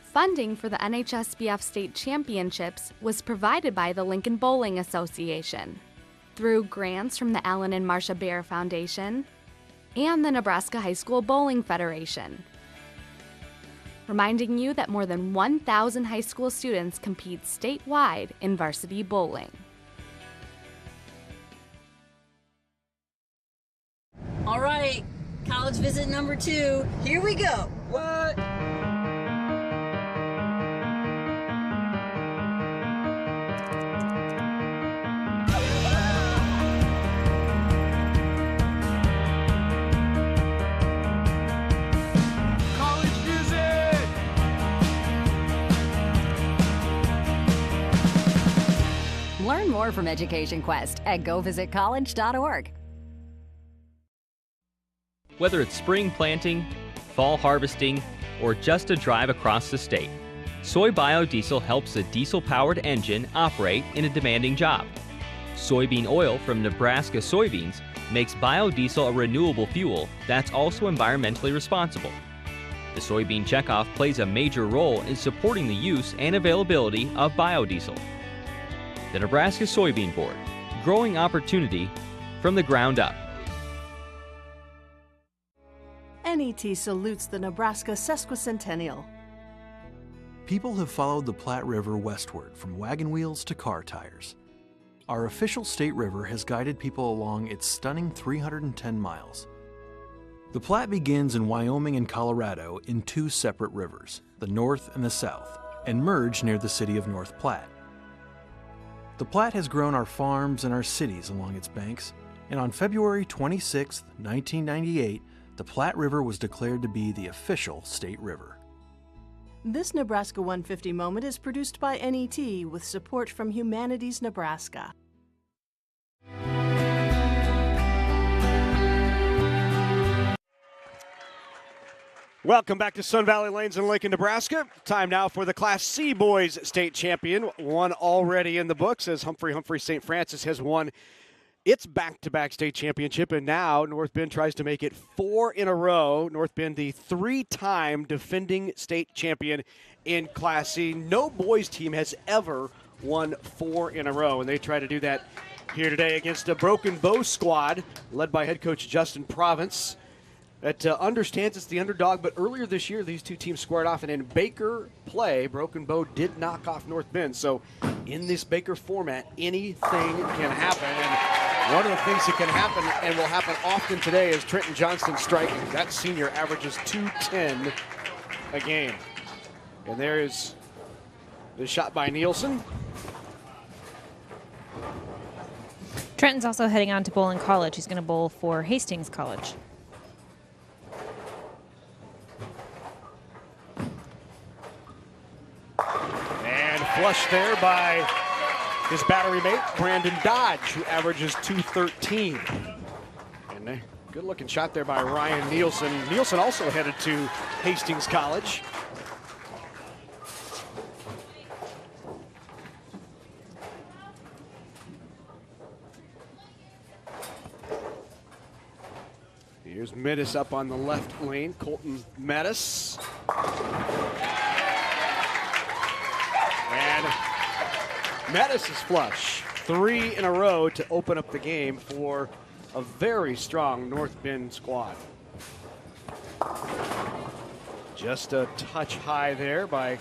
Funding for the NHSBF State Championships was provided by the Lincoln Bowling Association through grants from the Alan and Marcia Baer Foundation and the Nebraska High School Bowling Federation. Reminding you that more than 1,000 high school students compete statewide in varsity bowling. All right, college visit number 2. Here we go. What? Learn more from Education Quest at govisitcollege.org. Whether it's spring planting, fall harvesting, or just a drive across the state, soy biodiesel helps a diesel-powered engine operate in a demanding job. Soybean oil from Nebraska soybeans makes biodiesel a renewable fuel that's also environmentally responsible. The soybean checkoff plays a major role in supporting the use and availability of biodiesel. The Nebraska Soybean Board, growing opportunity from the ground up. NET salutes the Nebraska sesquicentennial. People have followed the Platte River westward from wagon wheels to car tires. Our official state river has guided people along its stunning 310 miles. The Platte begins in Wyoming and Colorado in 2 separate rivers, the North and the South, and merge near the city of North Platte. The Platte has grown our farms and our cities along its banks, and on February 26, 1998, the Platte River was declared to be the official state river. This Nebraska 150 moment is produced by NET with support from Humanities Nebraska. Welcome back to Sun Valley Lanes in Lincoln, Nebraska. Time now for the Class C Boys State Champion. One already in the books as Humphrey St. Francis has won its back-to-back state championship, and now North Bend tries to make it 4 in a row. North Bend, the 3-time defending state champion in Class C. No boys team has ever won 4 in a row, and they try to do that here today against a Broken Bow squad led by head coach Justin Province. That understands it's the underdog, but earlier this year, these two teams squared off, and in Baker play, Broken Bow did knock off North Bend. So in this Baker format, anything can happen, and one of the things that can happen and will happen often today is Trenton Johnston striking. That senior averages 210 a game. And there is the shot by Nielsen. Trenton's also heading on to bowling college. He's going to bowl for Hastings College. flushed there by his battery mate, Brandon Dodge, who averages 213. And a good-looking shot there by Ryan Nielsen. Nielsen also headed to Hastings College. Here's Metis up on the left lane, Colton Metis. And Metis is flush. 3 in a row to open up the game for a very strong North Bend squad. Just a touch high there by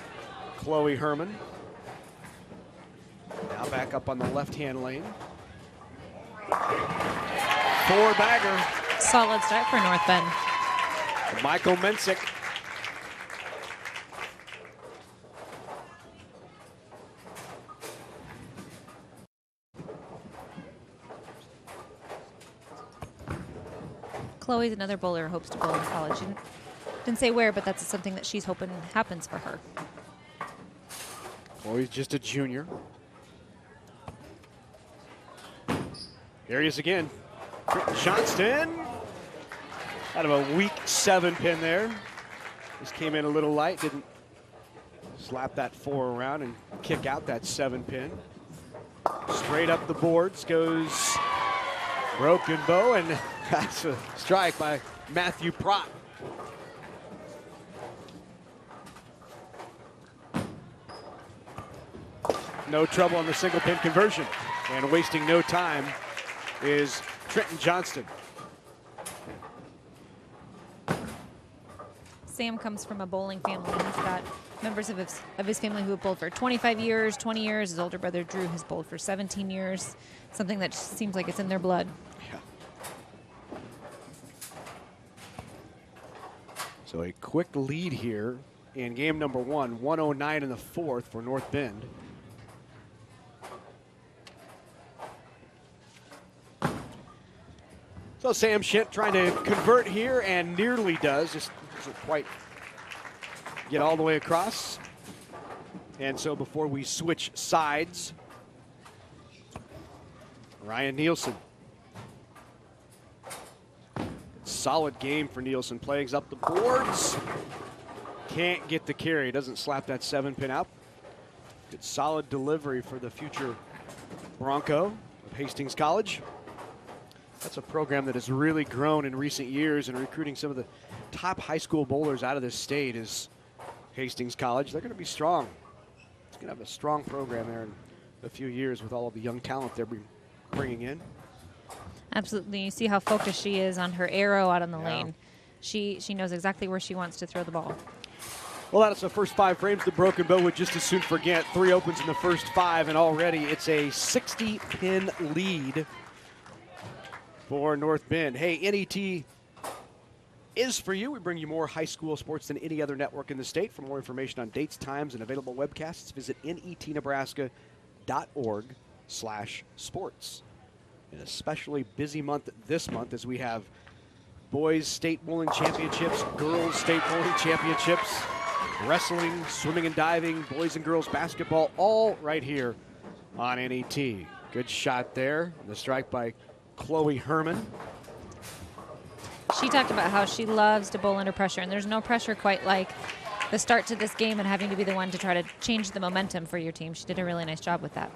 Chloe Herman. Now back up on the left-hand lane. 4-bagger. Solid start for North Bend. Michael Mensick. Chloe's another bowler who hopes to bowl in college. She didn't say where, but that's something that she's hoping happens for her. Chloe's just a junior. There he is again. Johnston. Out of a weak 7-pin there. Just came in a little light, didn't slap that 4 around and kick out that 7-pin. Straight up the boards goes Broken Bow, and that's a strike by Matthew Prott. No trouble on the single pin conversion, and wasting no time is Trenton Johnston. Sam comes from a bowling family. He's got members of his family who have bowled for 25 years, 20 years. His older brother Drew has bowled for 17 years. Something that seems like it's in their blood. Yeah. So a quick lead here in game number 1, 109 in the 4th for North Bend. So Sam Shint trying to convert here and nearly does, just doesn't quite get all the way across. And so before we switch sides, Ryan Nielsen. Solid game for Nielsen, plays up the boards. Can't get the carry, doesn't slap that 7-pin out. Good solid delivery for the future Bronco of Hastings College. That's a program that has really grown in recent years and recruiting some of the top high school bowlers out of this state is Hastings College. They're going to be strong. It's going to have a strong program there in a few years with all of the young talent they're bringing in. Absolutely. You see how focused she is on her arrow out on the lane. She knows exactly where she wants to throw the ball. Well, that's the first 5 frames. The Broken Bow would just as soon forget. 3 opens in the first 5, and already it's a 60-pin lead for North Bend. Hey, NET is for you. We bring you more high school sports than any other network in the state. For more information on dates, times, and available webcasts, visit netnebraska.org/sports. An especially busy month this month as we have boys state bowling championships, girls state bowling championships, wrestling, swimming and diving, boys and girls basketball, all right here on NET. Good shot there. The strike by Chloe Herman. She talked about how she loves to bowl under pressure, and there's no pressure quite like the start to this game and having to be the one to try to change the momentum for your team. She did a really nice job with that.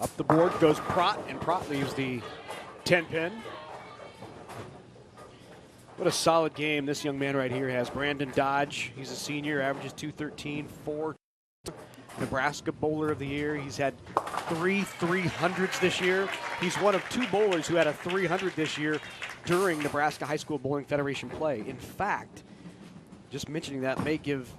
Up the board goes Prott, and Prott leaves the 10-pin. What a solid game this young man right here has. Brandon Dodge, he's a senior, averages 213, 4 Nebraska Bowler of the Year. He's had 3 300s this year. He's one of 2 bowlers who had a 300 this year during Nebraska High School Bowling Federation play. In fact, just mentioning that may give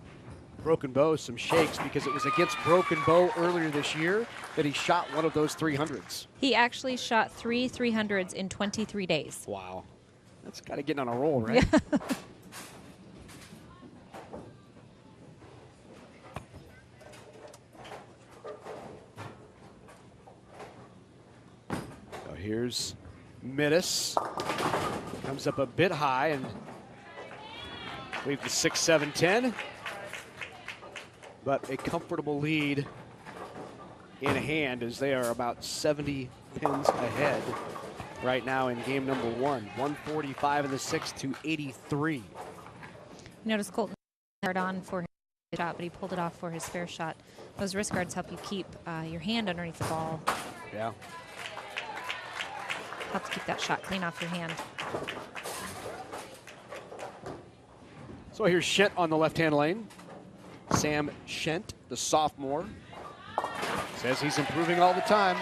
Broken Bow some shakes because it was against Broken Bow earlier this year that he shot one of those 300s. He actually shot 3 300s in 23 days. Wow. That's kind of getting on a roll, right? Yeah. So here's Metis. Comes up a bit high and leaves the 6-7-10. but a comfortable lead in hand as they are about 70 pins ahead right now in game number 1. 145 in the 6th to 83. You notice Colton hard on for his shot, but he pulled it off for his fair shot. Those wrist guards help you keep your hand underneath the ball. Yeah. Helps keep that shot clean off your hand. So here's Shent on the left-hand lane. Sam Shent, the sophomore, says he's improving all the time.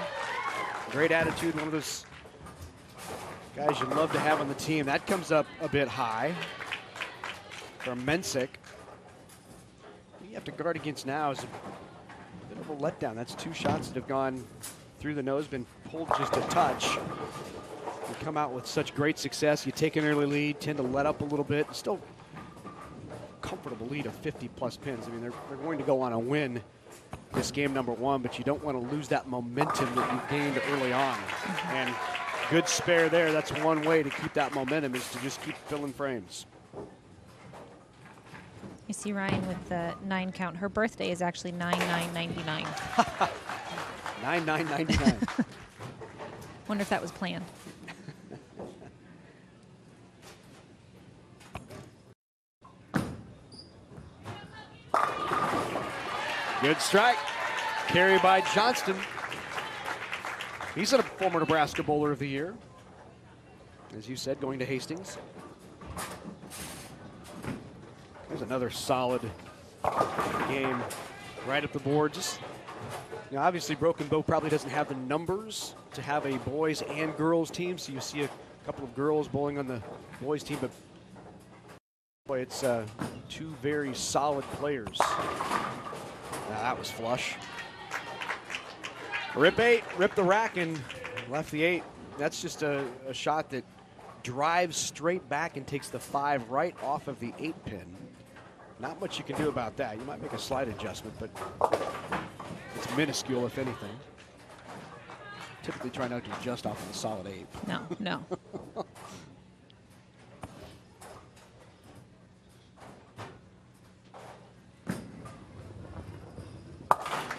Great attitude, one of those guys you'd love to have on the team. That comes up a bit high for Mensick. What you have to guard against now is a bit of a letdown. That's 2 shots that have gone through the nose, been pulled just a touch. You come out with such great success. You take an early lead, tend to let up a little bit. Still comfortable lead of 50-plus pins. I mean, they're going to go on a win this game number 1, but you don't want to lose that momentum that you gained early on. And good spare there. That's one way to keep that momentum, is to just keep filling frames. You see Ryan with the 9 count. Her birthday is actually 9/9/99. 9/9/99. Wonder if that was planned. Good strike. Carry by Johnston. He's a former Nebraska Bowler of the Year. As you said, going to Hastings. There's another solid game right up the board. Just, you know, obviously Broken Bow probably doesn't have the numbers to have a boys and girls team, so you see a couple of girls bowling on the boys team, but boy, it's 2 very solid players. Now that was flush. Rip 8, ripped the rack and left the 8. That's just a shot that drives straight back and takes the 5 right off of the 8 pin. Not much you can do about that. You might make a slight adjustment, but it's minuscule, if anything. Typically try not to adjust off of a solid 8. No, no.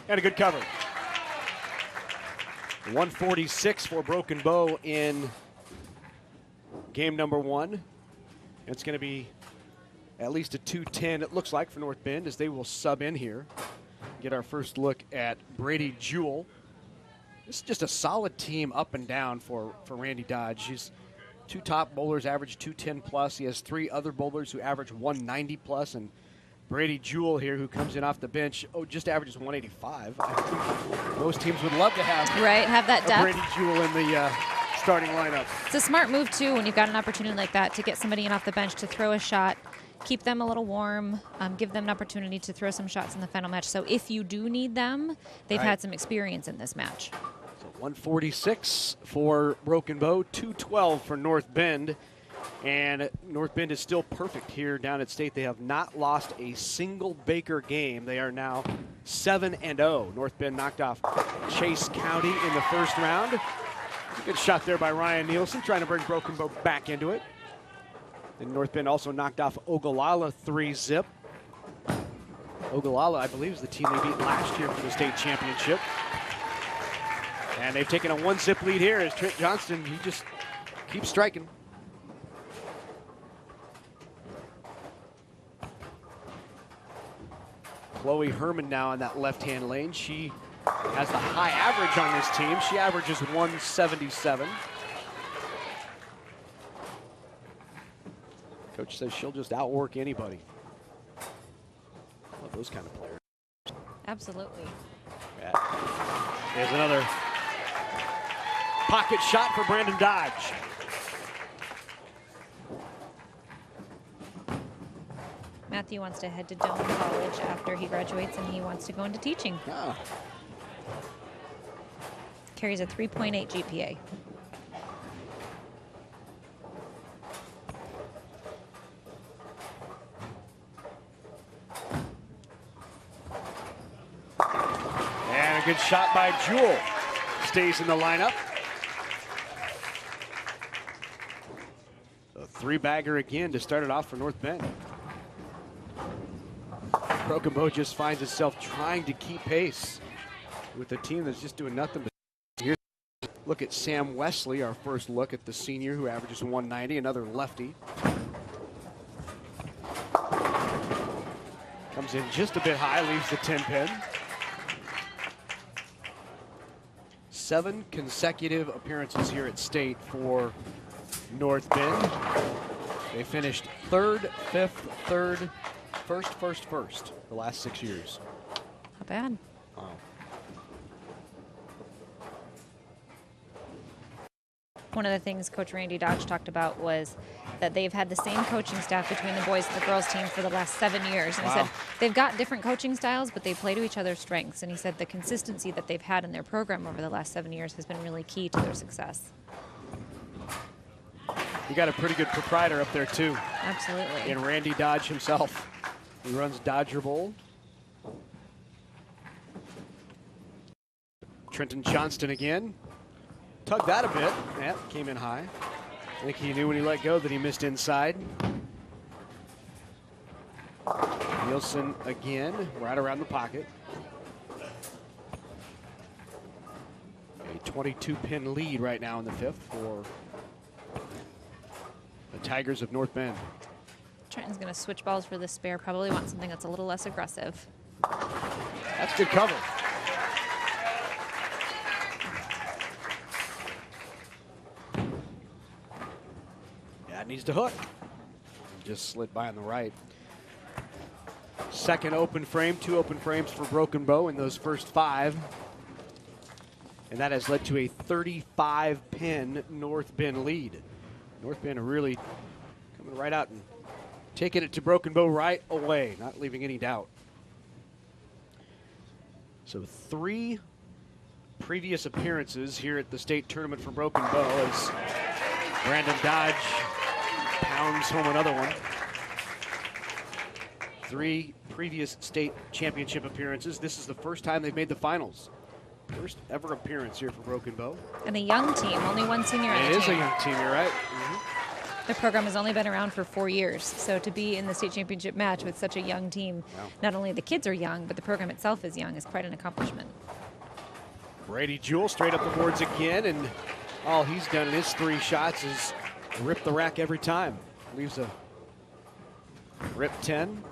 And a good cover. 146 for Broken Bow in game number 1. It's going to be at least a 210, it looks like, for North Bend, as they will sub in here. Get our first look at Brady Jewell. This is just a solid team up and down for Randy Dodge. He's 2 top bowlers average 210 plus. He has 3 other bowlers who average 190 plus, and Brady Jewell here, who comes in off the bench, just averages 185. I think most teams would love to have that depth. Brady Jewell in the starting lineup. It's a smart move, too, when you've got an opportunity like that to get somebody in off the bench to throw a shot, keep them a little warm, give them an opportunity to throw some shots in the final match. So if you do need them, they've had some experience in this match. So 146 for Broken Bow, 212 for North Bend. And North Bend is still perfect here down at State. They have not lost a single Baker game. They are now 7-0. North Bend knocked off Chase County in the first round. Good shot there by Ryan Nielsen, trying to bring Broken Bow back into it. And North Bend also knocked off Ogallala 3-zip. Ogallala, I believe, is the team they beat last year for the state championship. And they've taken a 1-zip lead here as Trent Johnston, he just keeps striking. Chloe Herman now in that left-hand lane. She has the high average on this team. She averages 177. Coach says she'll just outwork anybody. Love those kind of players. Absolutely. Yeah. There's another pocket shot for Brandon Dodge. Matthew wants to head to Doane College after he graduates, and he wants to go into teaching. Ah. Carries a 3.8 GPA. And a good shot by Jewell. Stays in the lineup. A 3-bagger again to start it off for North Bend. Broken Bow just finds itself trying to keep pace with a team that's just doing nothing but. Here's a look at Sam Wesley, our first look at the senior who averages 190, another lefty. Comes in just a bit high, leaves the 10 pin. 7 consecutive appearances here at State for North Bend. They finished 3rd, 5th, 3rd, 1st, the last 6 years. Not bad. Wow. One of the things Coach Randy Dodge talked about was that they've had the same coaching staff between the boys and the girls team for the last 7 years. And he said they've got different coaching styles, but they play to each other's strengths. And he said the consistency that they've had in their program over the last 7 years has been really key to their success. You got a pretty good proprietor up there too. Absolutely. And Randy Dodge himself. He runs Dodger Bowl. Trenton Johnston again. Tugged that a bit. Yeah, came in high. I think he knew when he let go that he missed inside. Nielsen again, right around the pocket. A 22-pin lead right now in the 5th for the Tigers of North Bend. Trenton's going to switch balls for the spare. Probably want something that's a little less aggressive. That's good cover. Needs to hook. Just slid by on the right. Second open frame, 2 open frames for Broken Bow in those first 5. And that has led to a 35-pin North Bend lead. North Bend really coming right out and taking it to Broken Bow right away, not leaving any doubt. So 3 previous appearances here at the state tournament for Broken Bow as Brandon Dodge pounds home another one. 3 previous state championship appearances. This is the first time they've made the finals. First ever appearance here for Broken Bow. And a young team, only 1 senior on the team. It is a young team, you're right. The program has only been around for 4 years, so to be in the state championship match with such a young team, not only the kids are young, but the program itself is young, is quite an accomplishment. Brady Jewell straight up the boards again, and all he's done in his 3 shots is rip the rack every time. Leaves a rip 10.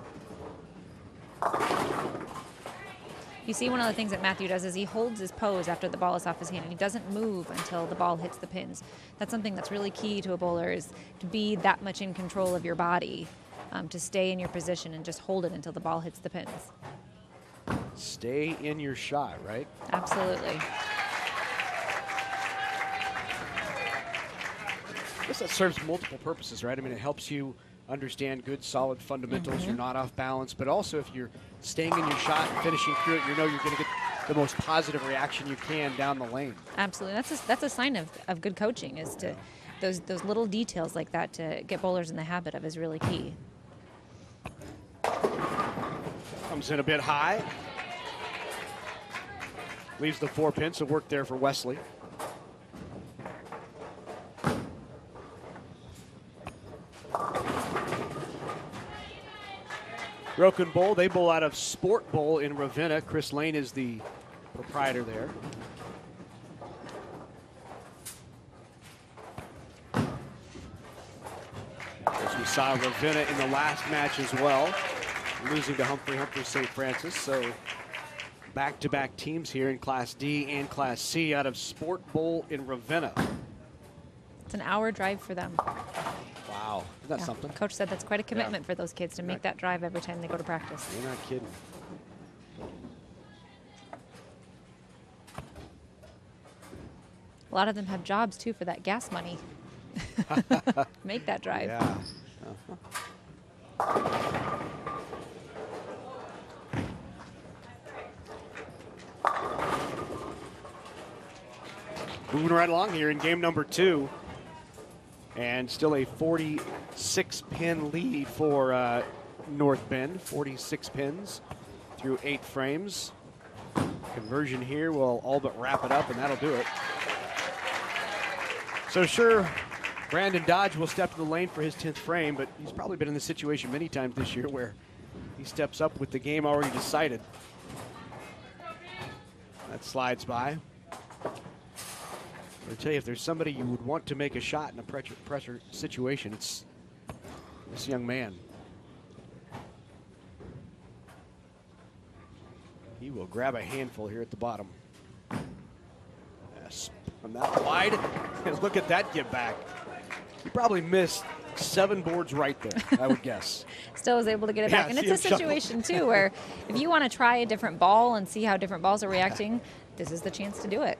You see, one of the things that Matthew does is he holds his pose after the ball is off his hand. He doesn't move until the ball hits the pins. That's something that's really key to a bowler, is to be that much in control of your body, to stay in your position and just hold it until the ball hits the pins. Stay in your shot, right? Absolutely. I guess that serves multiple purposes, right? I mean, it helps you understand good, solid fundamentals. You're not off balance, but also if you're staying in your shot and finishing through it, you know you're going to get the most positive reaction you can down the lane. Absolutely. That's a sign of good coaching, is to those little details like that to get bowlers in the habit of is really key. Comes in a bit high. Leaves the 4 pin, so work there for Wesley. Broken Bowl, they bowl out of Sport Bowl in Ravenna. Chris Lane is the proprietor there. As we saw Ravenna in the last match as well, losing to Humphrey St. Francis. So back-to-back teams here in Class D and Class C out of Sport Bowl in Ravenna. It's an hour drive for them. Wow, isn't that something? Coach said that's quite a commitment for those kids to make that drive every time they go to practice. You're not kidding. A lot of them have jobs too for that gas money. Make that drive. Yeah. Moving right along here in game number 2. And still a 46-pin lead for North Bend. 46 pins through 8 frames. Conversion here will all but wrap it up, and that'll do it. So sure, Brandon Dodge will step to the lane for his 10th frame, but he's probably been in this situation many times this year where He steps up with the game already decided. That slides by. I'll tell you, if there's somebody you would want to make a shot in a pressure situation, it's this young man. He will grab a handful here at the bottom. Yes, from that wide. And look at that give back. He probably missed 7 boards right there, I would guess. Still was able to get it back. And it's a situation, too, where if you want to try a different ball and see how different balls are reacting, this is the chance to do it.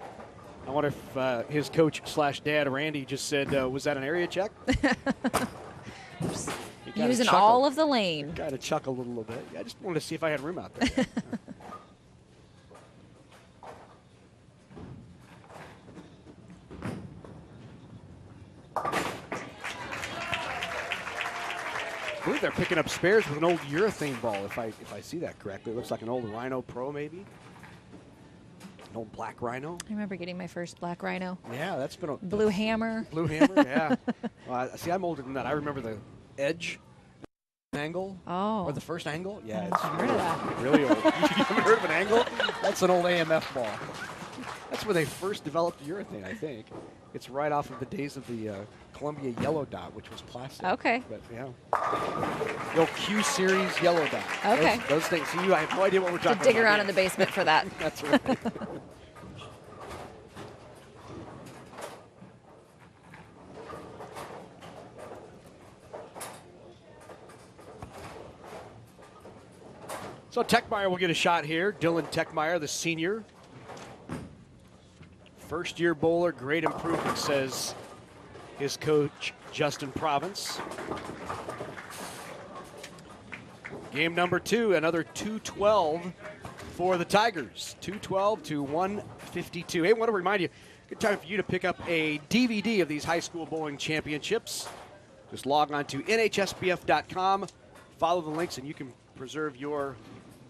I wonder if his coach / dad, Randy, just said, was that an area check? Using all of the lane. Got to chuckle a little bit. I just wanted to see if I had room out there. I believe they're picking up spares with an old urethane ball, if I see that correctly. It looks like an old Rhino Pro, maybe. An old black Rhino. I remember getting my first black Rhino. Yeah, that's been a... Blue Hammer. Blue Hammer, yeah. Well, see, I'm older than that. I remember the Edge angle. Oh. Or the first angle. Yeah, I've heard of that. Really old. You haven't heard of an angle? That's an old AMF ball. That's where they first developed urethane, I think. It's right off of the days of the Columbia Yellow Dot, which was plastic. Okay. But yeah, the old Q Series Yellow Dot. Okay. Those things. See, I have no idea what we're talking about. Dig around in the basement for that. That's right. So Techmeyer will get a shot here. Dylan Techmeyer, the senior. First-year bowler, great improvement, says his coach, Justin Province. Game number 2, another 212 for the Tigers. 212 to 152. Hey, I want to remind you, good time for you to pick up a DVD of these high school bowling championships. Just log on to NHSBF.com, follow the links, and you can preserve your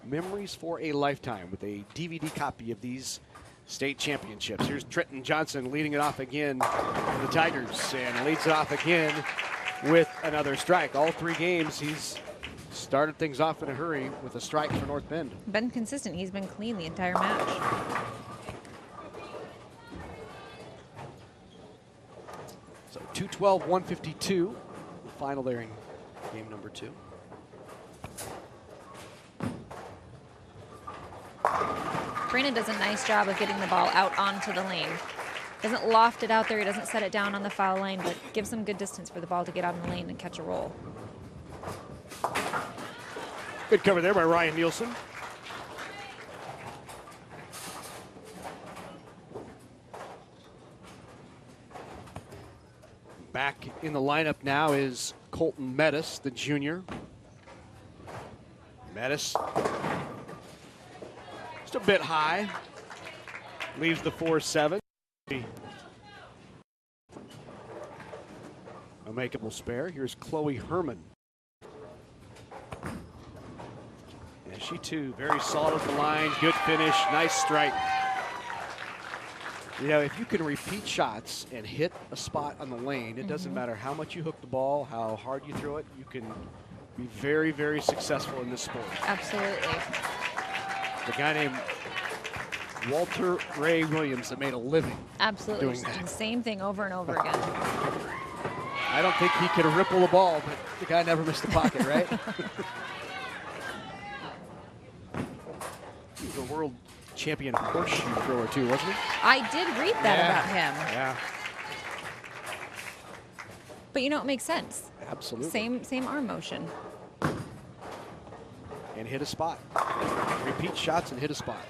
memories for a lifetime with a DVD copy of these state championships. Here's Trenton Johnson leading it off again for the Tigers, and leads it off again with another strike. All 3 games, he's started things off in a hurry with a strike for North Bend. Been consistent. He's been clean the entire match. So 212-152, the final there in game number 2. Brandon does a nice job of getting the ball out onto the lane. Doesn't loft it out there, he doesn't set it down on the foul line, but gives some good distance for the ball to get out in the lane and catch a roll. Good cover there by Ryan Nielsen. Back in the lineup now is Colton Mettis, the junior. Mettis just a bit high. Leaves the 4-7. A makeable spare. Here's Chloe Herman. And she too, very solid at the line. Good finish, nice strike. You know, if you can repeat shots and hit a spot on the lane, it doesn't matter how much you hook the ball, how hard you throw it, you can be very, very successful in this sport. Absolutely. The guy named Walter Ray Williams that made a living Absolutely. doing that. The same thing over and over again. I don't think he could ripple the ball, but the guy never missed the pocket, right? He was a world champion horseshoe thrower too, wasn't he? I did read that about him. Yeah. But you know, it makes sense. Absolutely. Same arm motion. And hit a spot. Repeat shots and hit a spot.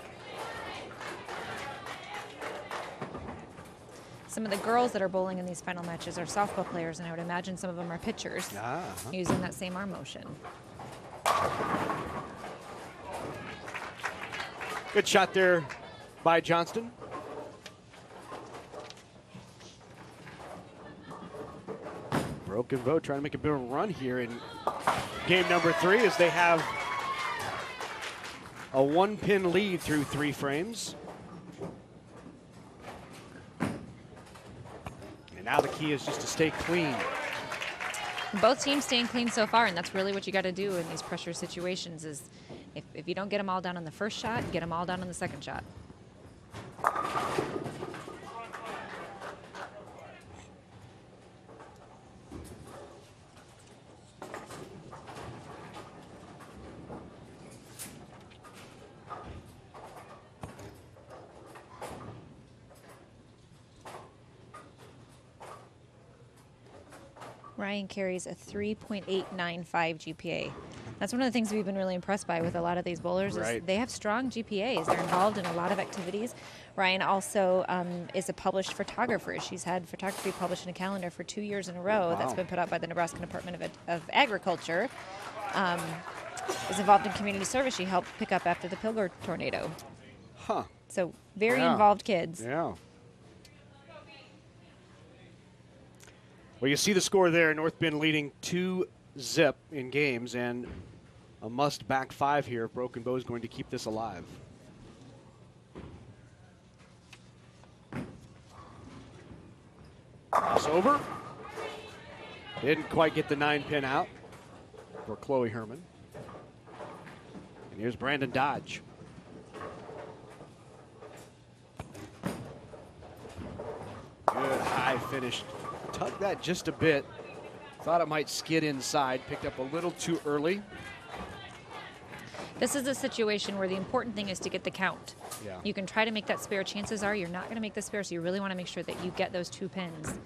Some of the girls that are bowling in these final matches are softball players, and I would imagine some of them are pitchers using that same arm motion. Good shot there by Johnston. Broken bow trying to make a bit of a run here in game number 3 as they have a 1-pin lead through 3 frames. And now the key is just to stay clean. Both teams staying clean so far, and that's really what you got to do in these pressure situations is if you don't get them all down on the first shot, get them all down on the second shot. Ryan carries a 3.895 GPA. That's one of the things we've been really impressed by with a lot of these bowlers is they have strong GPAs. They're involved in a lot of activities. Ryan also is a published photographer. She's had photography published in a calendar for 2 years in a row. Wow. That's been put out by the Nebraska Department of Agriculture. Is involved in community service. She helped pick up after the Pilger tornado. Huh. So very involved kids. Yeah. Well, you see the score there. North Bend leading 2-0 in games, and a must back 5 here if Broken Bow is going to keep this alive. Pass over. Didn't quite get the 9-pin out for Chloe Herman. And here's Brandon Dodge. Good high finish. Tugged that just a bit. Thought it might skid inside. Picked up a little too early. This is a situation where the important thing is to get the count. Yeah. You can try to make that spare. Chances are you're not going to make the spare, so you really want to make sure that you get those 2 pins.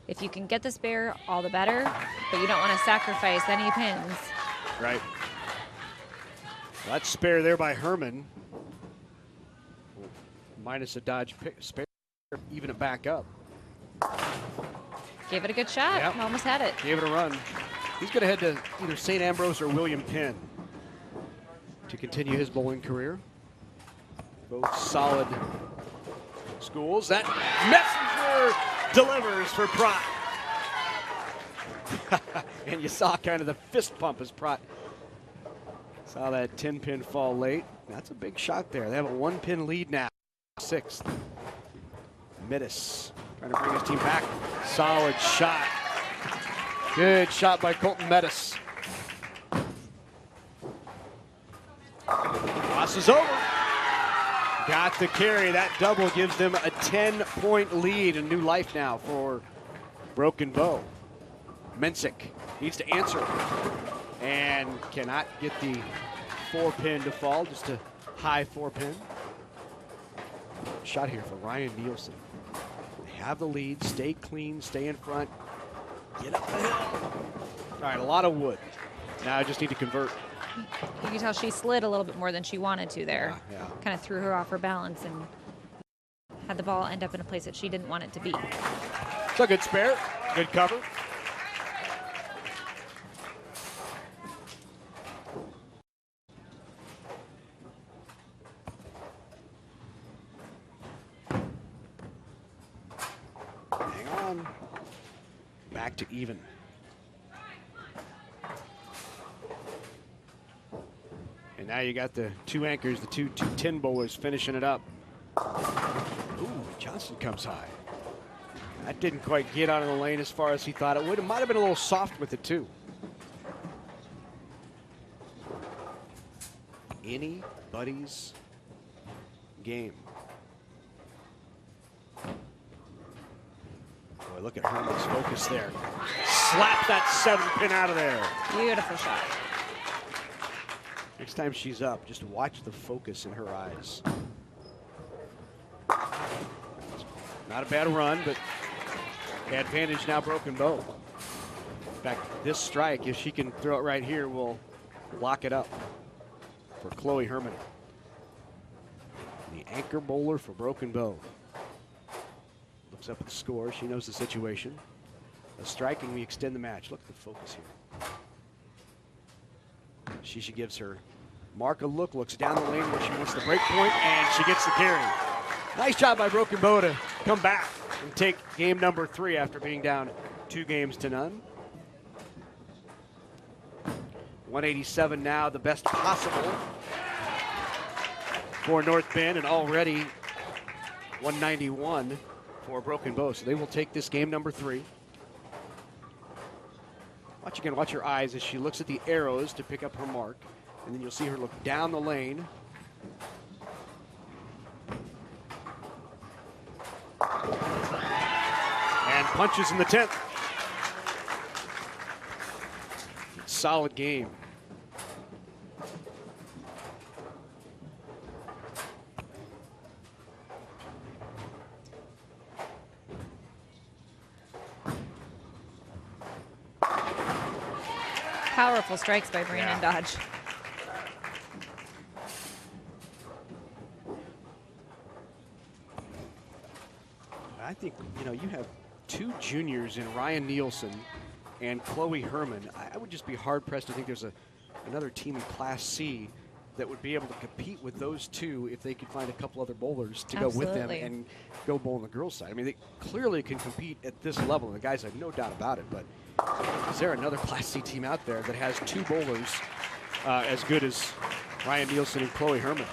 If you can get the spare, all the better, but you don't want to sacrifice any pins. Right. Well, that spare there by Herman. Minus a Dodge spare, even it back up. Gave it a good shot. Yep. Almost had it. Gave it a run. He's going to head to either St. Ambrose or William Penn to continue his bowling career. Both solid schools. That Messenger delivers for Pratt. And you saw kind of the fist pump as Pratt saw that 10-pin fall late. That's a big shot there. They have a 1-pin lead now. 6th. Mittis trying to bring his team back. Solid shot. Good shot by Colton Mettis. Crosses over. Got the carry. That double gives them a 10-point lead. A new life now for Broken Bow. Mensick needs to answer and cannot get the 4-pin to fall. Just a high 4-pin. Shot here for Ryan Nielsen. They have the lead. Stay clean. Stay in front. Get up the hill. All right, a lot of wood. Now I just need to convert. You can tell she slid a little bit more than she wanted to there. Yeah. Kind of threw her off her balance and had the ball end up in a place that she didn't want it to be. It's a good spare. Good cover. Hang on. Back to even. And now you got the 2 anchors, the two 10 bowlers finishing it up. Ooh, Johnson comes high. That didn't quite get out of the lane as far as he thought it would. It might have been a little soft with it too. Anybody's game. Boy, look at Herman's focus there. Slap that 7-pin out of there. Beautiful shot. Next time she's up, just watch the focus in her eyes. Not a bad run, but advantage now Broken Bow. In fact, this strike, if she can throw it right here, will lock it up for Chloe Herman. The anchor bowler for Broken Bow. Looks up at the score. She knows the situation. A strike and we extend the match. Look at the focus here. She gives her mark a look, looks down the lane where she wants the break point, and she gets the carry. Nice job by Broken Bow to come back and take game number 3 after being down 2-0. 187 now, the best possible for North Bend, and already 191 for Broken Bow. So they will take this game number 3. Watch her eyes as she looks at the arrows to pick up her mark. And then you'll see her look down the lane. And punches in the 10th. Solid game. Powerful strikes by Brandon Dodge. I think, you have two juniors in Ryan Nielsen and Chloe Herman. I would just be hard-pressed to think there's another team in Class C that would be able to compete with those two if they could find a couple other bowlers to go with them and go bowl on the girls' side. I mean, they clearly can compete at this level. The guys have no doubt about it, but is there another Class C team out there that has two bowlers as good as Ryan Nielsen and Chloe Herman?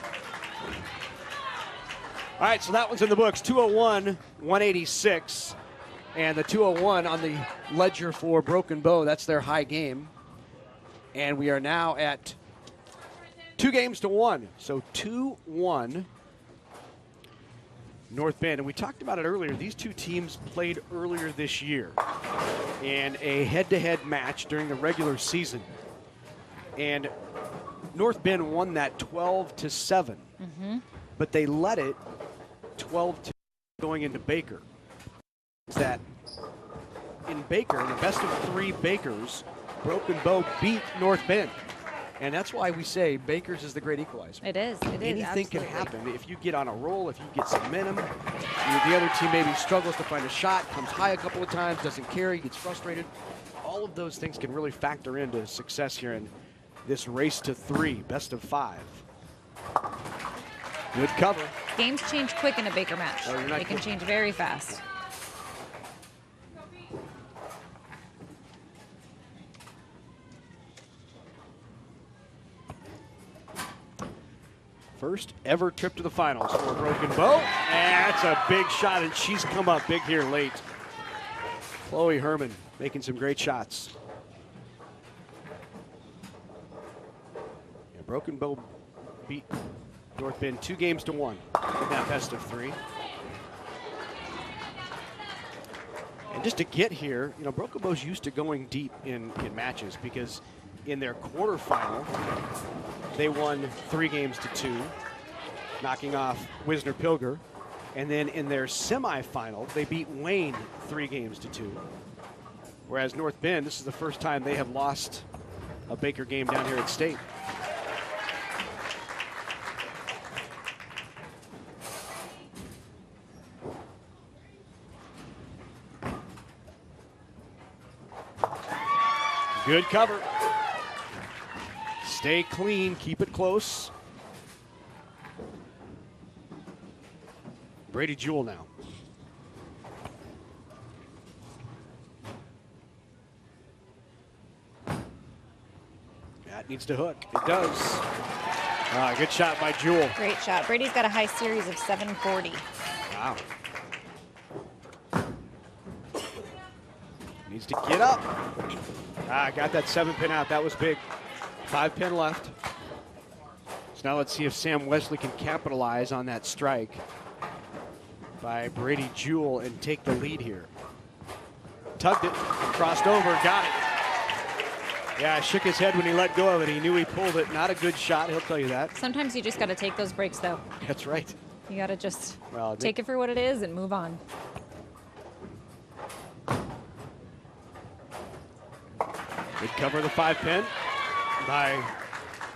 All right, so that one's in the books. 201, 186. And the 201 on the ledger for Broken Bow, that's their high game. And we are now at 2-1. So 2-1 North Bend. And we talked about it earlier. These two teams played earlier this year in a head-to-head match during the regular season. And North Bend won that 12-7. But they led it 12-2 going into Baker. That in Baker, in the best of 3 Bakers, Broken Bow beat North Bend. And that's why we say Baker's is the great equalizer. It is. Anything can happen. If you get on a roll, if you get some momentum, the other team maybe struggles to find a shot, comes high a couple of times, doesn't carry, gets frustrated. All of those things can really factor into success here in this race to 3, best of 5. Good cover. Games change quick in a Baker match. Oh, they can change very fast. First ever trip to the finals for Broken Bow. And that's a big shot, and she's come up big here late. Chloe Herman making some great shots. Yeah, Broken Bow beat North Bend 2-1 in that best of 3. And just to get here, Broken Bow's used to going deep in matches because in their quarterfinal, they won 3-2, knocking off Wisner Pilger. And then in their semifinal, they beat Wayne 3-2. Whereas North Bend, this is the first time they have lost a Baker game down here at State. Good cover. Stay clean, keep it close. Brady Jewell now. That needs to hook. It does. Good shot by Jewell. Great shot. Brady's got a high series of 740. Wow. Needs to get up. Got that 7-pin out. That was big. 5-pin left. So now let's see if Sam Wesley can capitalize on that strike by Brady Jewell and take the lead here. Tugged it, crossed over, got it. Yeah, shook his head when he let go of it. He knew he pulled it. Not a good shot, he'll tell you that. Sometimes you just got to take those breaks, though. That's right. You got to just take it for what it is and move on. Good cover of the 5-pin by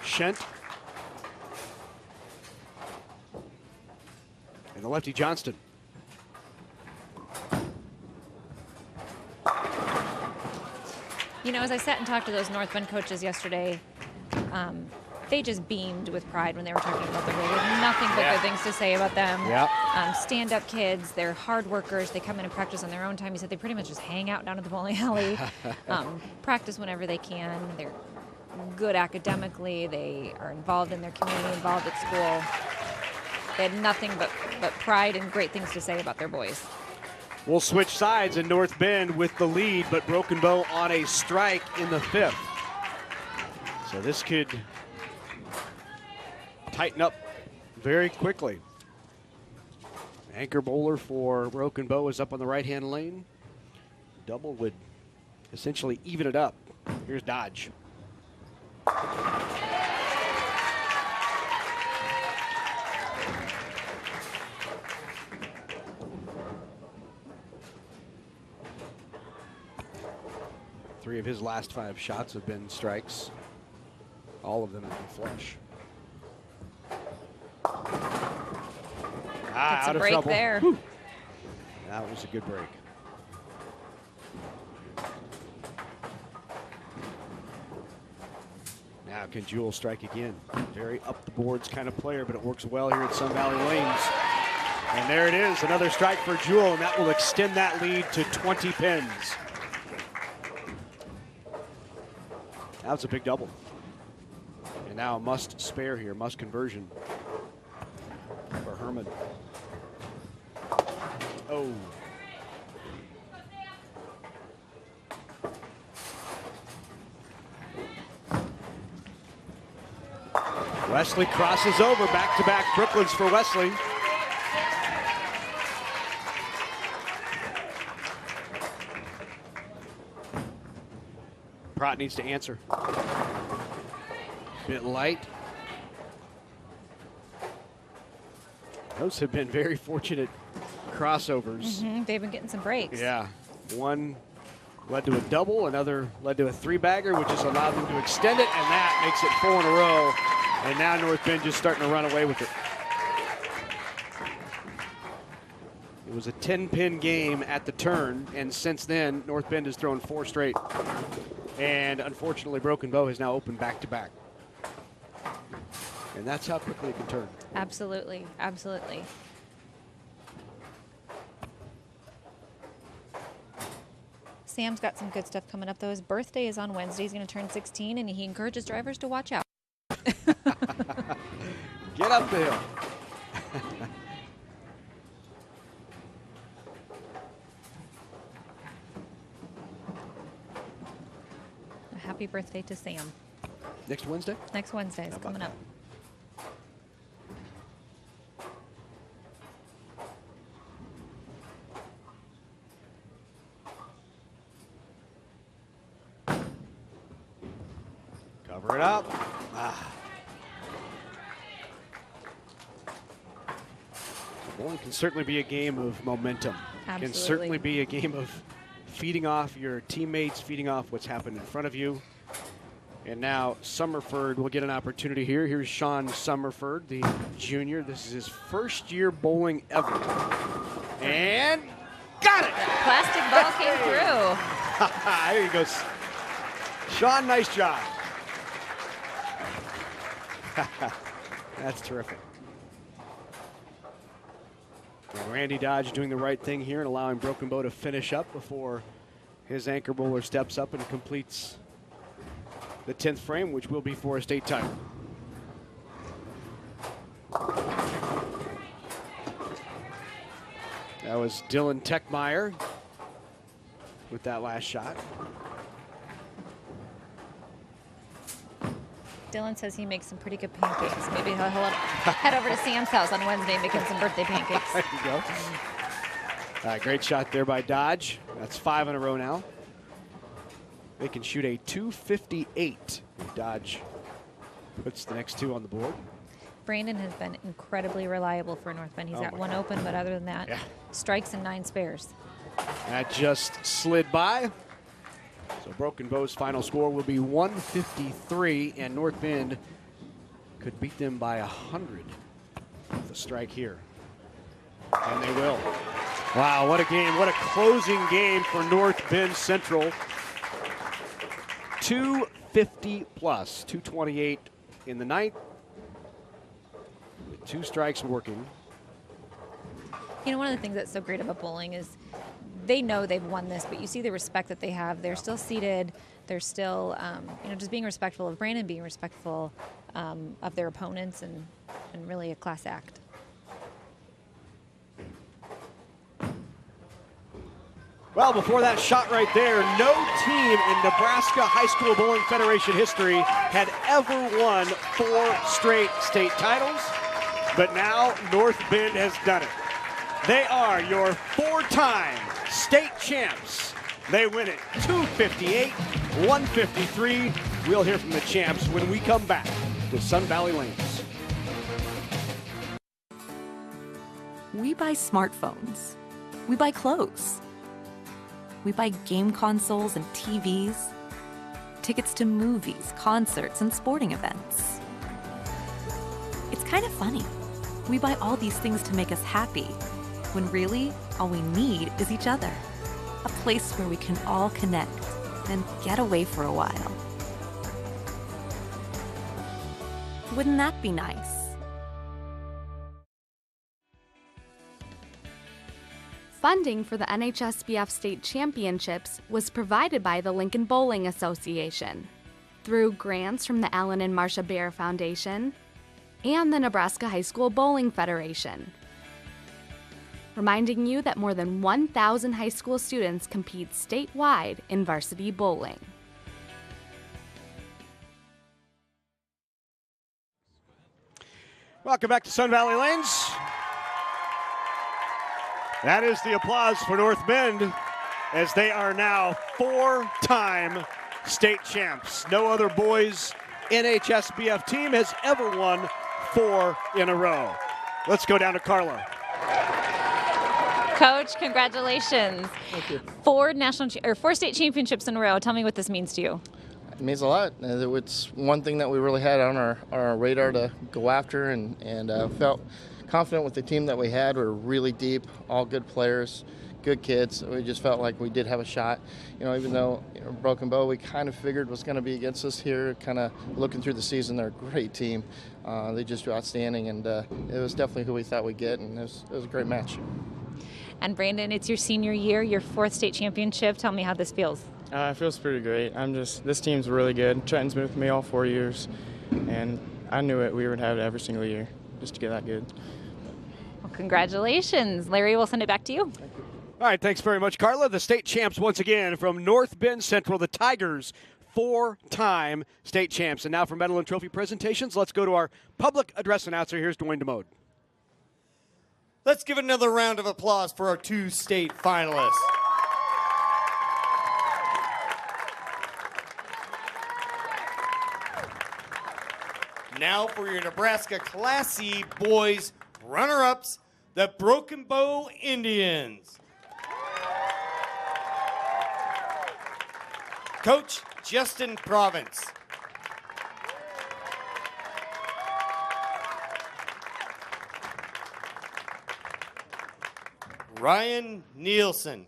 Shent. And the lefty Johnston. As I sat and talked to those North Bend coaches yesterday, they just beamed with pride when they were talking about the rule. Nothing but good things to say about them. Stand-up kids, they're hard workers. They come in and practice on their own time. He said they pretty much just hang out down at the bowling alley, practice whenever they can. They're good academically. They are involved in their community, involved at school. They had nothing but pride and great things to say about their boys. We'll switch sides, and North Bend with the lead, but Broken Bow on a strike in the 5th. So this could tighten up very quickly. Anchor bowler for Broken Bow is up on the right-hand lane. Double would essentially even it up. Here's Dodge. Three of his last 5 shots have been strikes. All of them have been flush. Gets out a of break trouble. there. Whew. That was a good break. Now can Jewel strike again? Very up the boards kind of player, but it works well here at Sun Valley Lanes. And there it is, another strike for Jewel, and that will extend that lead to 20 pins. That was a big double. And now a must spare here, must conversion for Herman. Oh. Wesley crosses over, back-to-back Brooklyns for Wesley. Pratt needs to answer. Bit light. Those have been very fortunate crossovers. They've been getting some breaks. Yeah. One led to a double, another led to a 3-bagger, which has allowed them to extend it, and that makes it 4 in a row. And now North Bend just starting to run away with it. It was a 10-pin game at the turn, and since then, North Bend has thrown 4 straight. And unfortunately, Broken Bow has now opened back-to-back. And that's how quickly it can turn. Absolutely, absolutely. Sam's got some good stuff coming up, though. His birthday is on Wednesday. He's going to turn 16, and he encourages drivers to watch out. Get up the hill. Happy birthday to Sam. Next Wednesday? Next Wednesday is coming up. Cover it up. Ah. Bowling can certainly be a game of momentum. Absolutely. Can certainly be a game of feeding off your teammates, feeding off what's happened in front of you. And now Summerford will get an opportunity here. Here's Sean Summerford, the junior. This is his first year bowling ever. And got it! Plastic ball came through. There he goes. Sean, nice job. That's terrific. And Randy Dodge doing the right thing here and allowing Broken Bow to finish up before his anchor bowler steps up and completes the 10th frame, which will be for a state title. That was Dylan Techmeyer with that last shot. Dylan says he makes some pretty good pancakes. Maybe he'll head over to Sam's house on Wednesday and make him some birthday pancakes. There you go. All right, great shot there by Dodge. That's 5 in a row now. They can shoot a 258. Dodge puts the next 2 on the board. Brandon has been incredibly reliable for North Bend. He's got 1 open, but other than that, strikes and 9 spares. That just slid by. So Broken Bow's final score will be 153, and North Bend could beat them by 100 with a strike here. And they will. Wow, what a game. What a closing game for North Bend Central. 250 plus, 228 in the ninth, with 2 strikes working. You know, one of the things that's so great about bowling is they know they've won this, but you see the respect that they have. They're still seated. They're still, just being respectful of Brandon, being respectful of their opponents, and really a class act. Well, before that shot right there, no team in Nebraska High School Bowling Federation history had ever won 4 straight state titles, but now North Bend has done it. They are your 4-time state champs. They win it 258-153. We'll hear from the champs when we come back to Sun Valley Lanes. We buy smartphones. We buy clothes. We buy game consoles and TVs, tickets to movies, concerts, and sporting events. It's kind of funny. We buy all these things to make us happy, when really all we need is each other. A place where we can all connect and get away for a while. Wouldn't that be nice? Funding for the NHSBF State Championships was provided by the Lincoln Bowling Association through grants from the Alan and Marcia Bear Foundation and the Nebraska High School Bowling Federation. Reminding you that more than 1,000 high school students compete statewide in varsity bowling. Welcome back to Sun Valley Lanes. That is the applause for North Bend as they are now 4-time state champs. No other boys NHSBF team has ever won 4 in a row. Let's go down to Carla. Coach, congratulations. Thank you. 4 state championships in a row. Tell me what this means to you. It means a lot. It's one thing that we really had on our radar to go after, and felt confident with the team that we had. We were really deep, all good players, good kids. We just felt like we did have a shot. Even though Broken Bow, we kind of figured was going to be against us here. Kind of looking through the season, they're a great team. They just do outstanding, and it was definitely who we thought we'd get, and it was a great match. And Brandon, it's your senior year, your 4th state championship. Tell me how this feels. It feels pretty great. This team's really good. Trenton's been with me all 4 years, and I knew we would have it every single year just to get that good. Well, congratulations. Larry, we'll send it back to you. All right, thanks very much, Carla. The state champs once again from North Bend Central, the Tigers, 4-time state champs. And now for medal and trophy presentations, let's go to our public address announcer. Here's Dwayne DeMode. Let's give another round of applause for our 2 state finalists. Now for your Nebraska Class C boys runner-ups, the Broken Bow Indians. Coach Justin Province. Ryan Nielsen.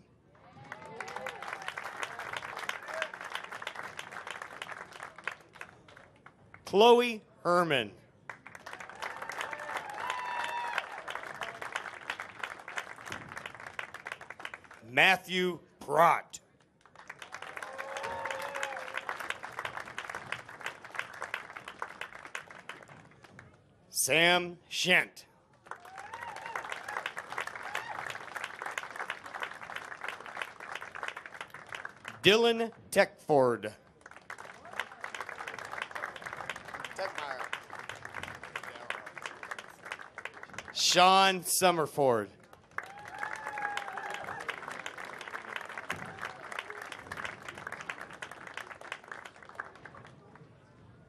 Chloe Herman. Matthew Prott. Sam Shent. Dylan Techford. Sean Summerford.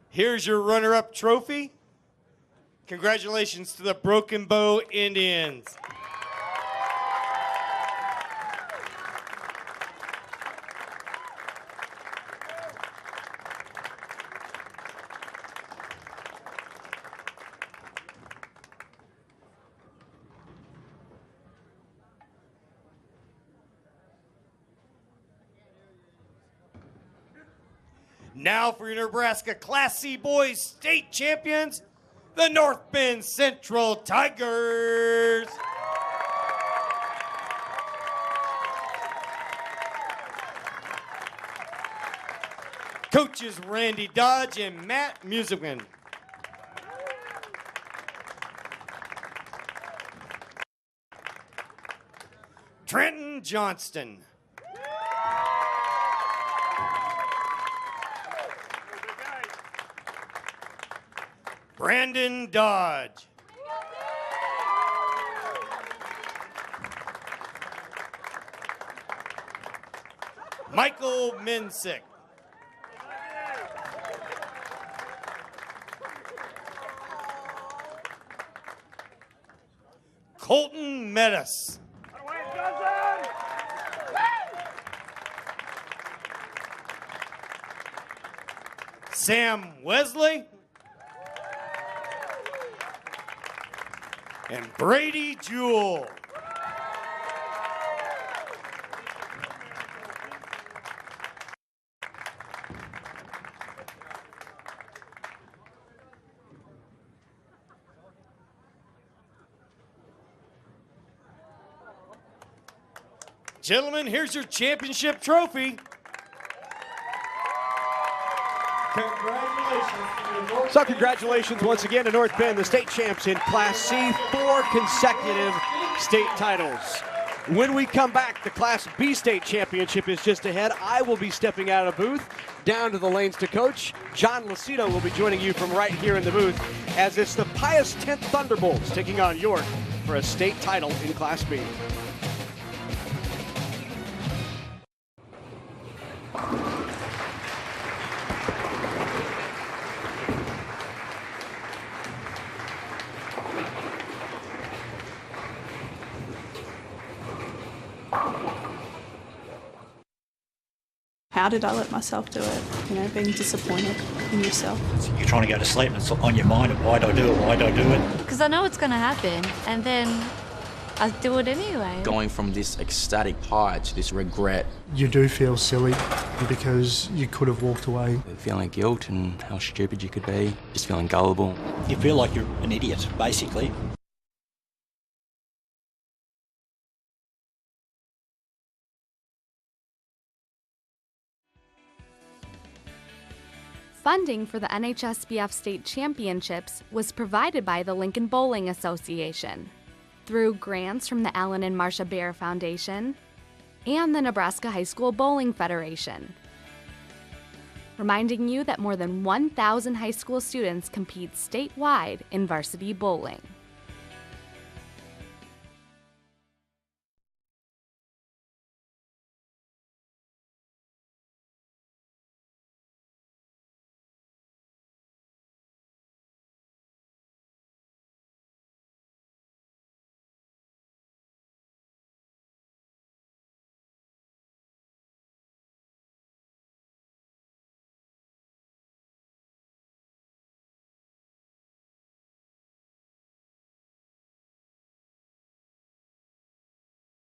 Here's your runner-up trophy. Congratulations to the Broken Bow Indians. Now for your Nebraska Class C boys state champions, the North Bend Central Tigers. Coaches Randy Dodge and Matt Musicman. Trenton Johnston. Brandon Dodge. Michael Minsick. Colton Metis. Sam Wesley. And Brady Jewell. Gentlemen, here's your championship trophy. So congratulations once again to North Bend, the state champs in Class C, 4 consecutive state titles. When we come back, the Class B state championship is just ahead. I will be stepping out of the booth down to the lanes to coach. John Lucido will be joining you from right here in the booth as it's the Pius 10th Thunderbolts taking on York for a state title in Class B. How did I let myself do it? You know, being disappointed in yourself. You're trying to go to sleep and it's on your mind of why do I do it, why do I do it? Because I know it's going to happen, and then I do it anyway. Going from this ecstatic high to this regret. You do feel silly because you could have walked away. Feeling guilt and how stupid you could be, just feeling gullible. You feel like you're an idiot, basically. Funding for the NHSBF State Championships was provided by the Lincoln Bowling Association through grants from the Alan and Marcia Bear Foundation and the Nebraska High School Bowling Federation. Reminding you that more than 1,000 high school students compete statewide in varsity bowling.